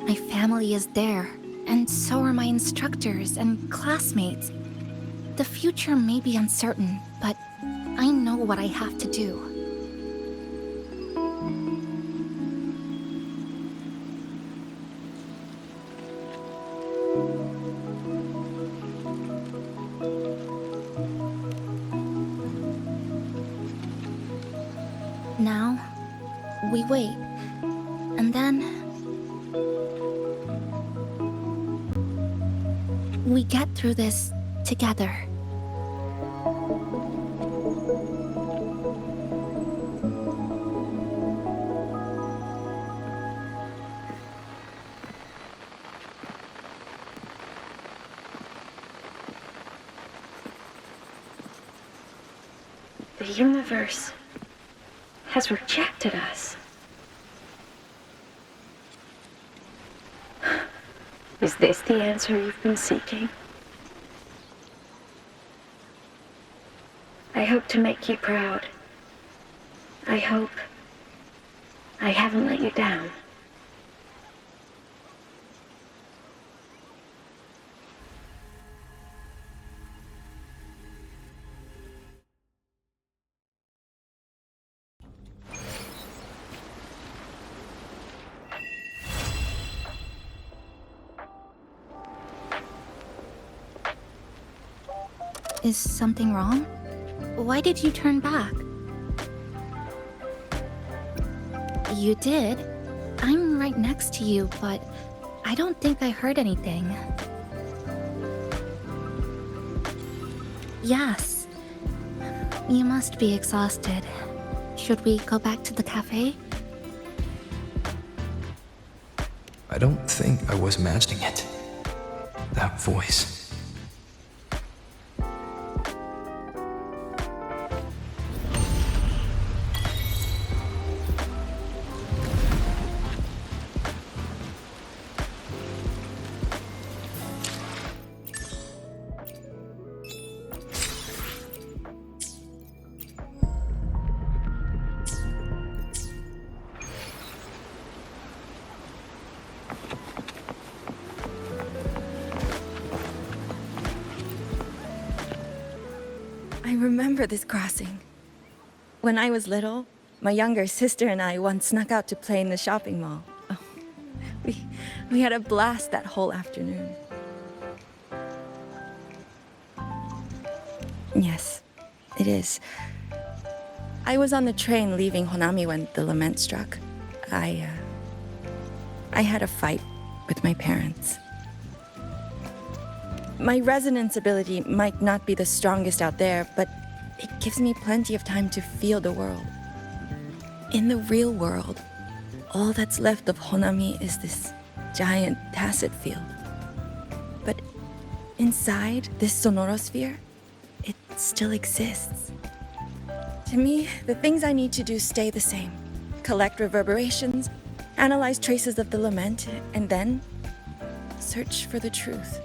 My family is there, and so are my instructors and classmates. The future may be uncertain, but I know what I have to do. We wait. And then... we get through this together. The universe has rejected us. Is this the answer you've been seeking? I hope to make you proud. I hope I haven't let you down. Is something wrong? Why did you turn back? You did. I'm right next to you, but I don't think I heard anything. Yes. You must be exhausted. Should we go back to the cafe? I don't think I was imagining it. That voice. I remember this crossing. When I was little, my younger sister and I once snuck out to play in the shopping mall. Oh, we had a blast that whole afternoon. Yes, it is. I was on the train leaving Honami when the lament struck. I had a fight with my parents. My resonance ability might not be the strongest out there, but it gives me plenty of time to feel the world. In the real world, all that's left of Honami is this giant tacit field. But inside this sonorosphere, it still exists. To me, the things I need to do stay the same. Collect reverberations, analyze traces of the lament, and then search for the truth.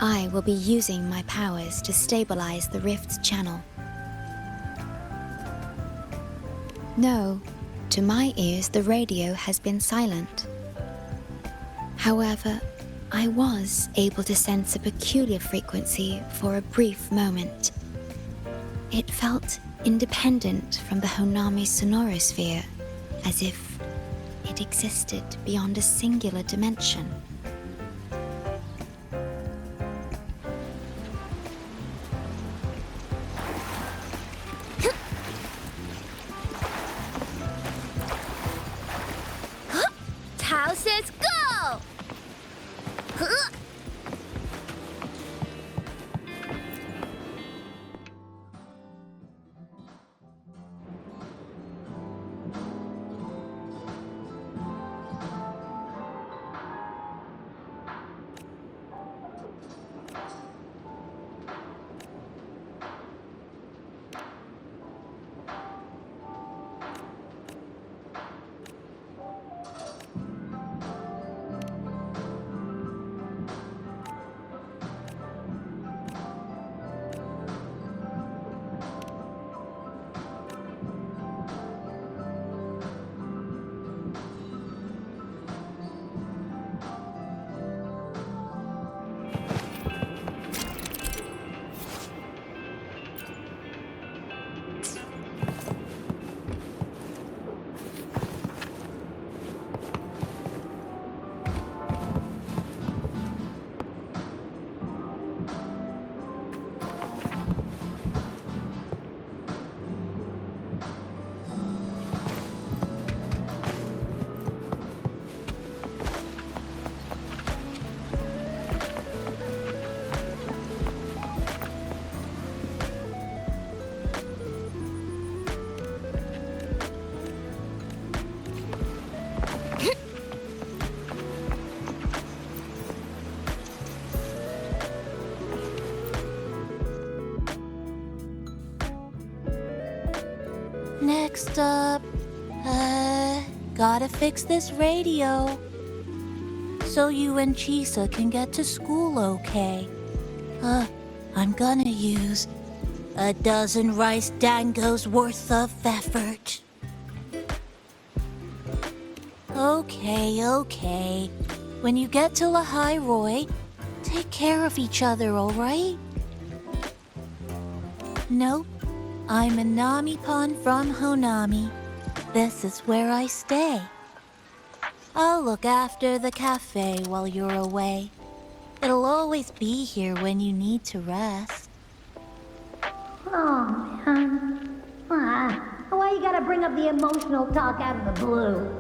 I will be using my powers to stabilize the rift's channel. No, to my ears the radio has been silent. However, I was able to sense a peculiar frequency for a brief moment. It felt independent from the Honami sonorosphere, as if it existed beyond a singular dimension. Tao says go! Next up, gotta fix this radio. So you and Chisa can get to school okay. I'm gonna use a dozen rice dangos worth of effort. Okay. When you get to Lahai Roy, take care of each other, alright? Nope. I'm a Nami-pon from Honami. This is where I stay. I'll look after the cafe while you're away. It'll always be here when you need to rest. Oh, man. Why you gotta bring up the emotional talk out of the blue?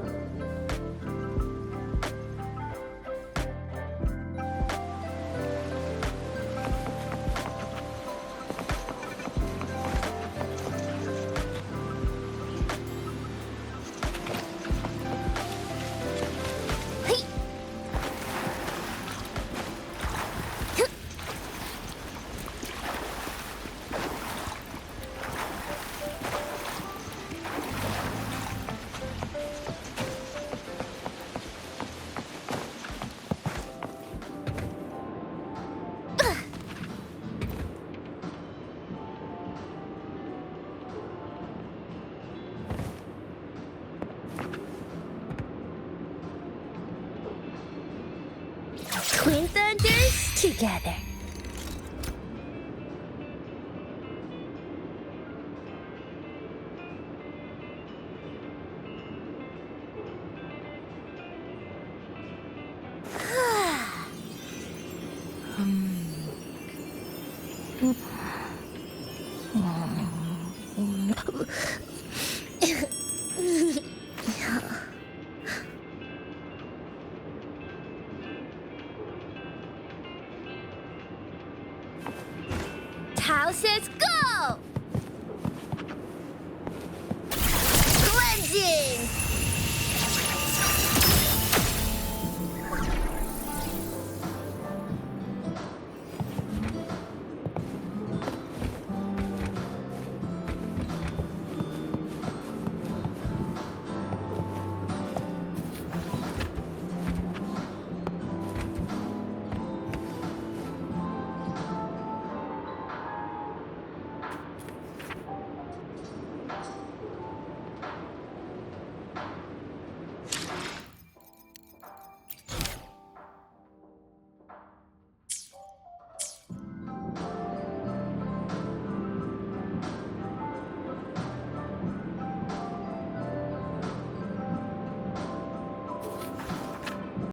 Twin Thunders together. Tao says go!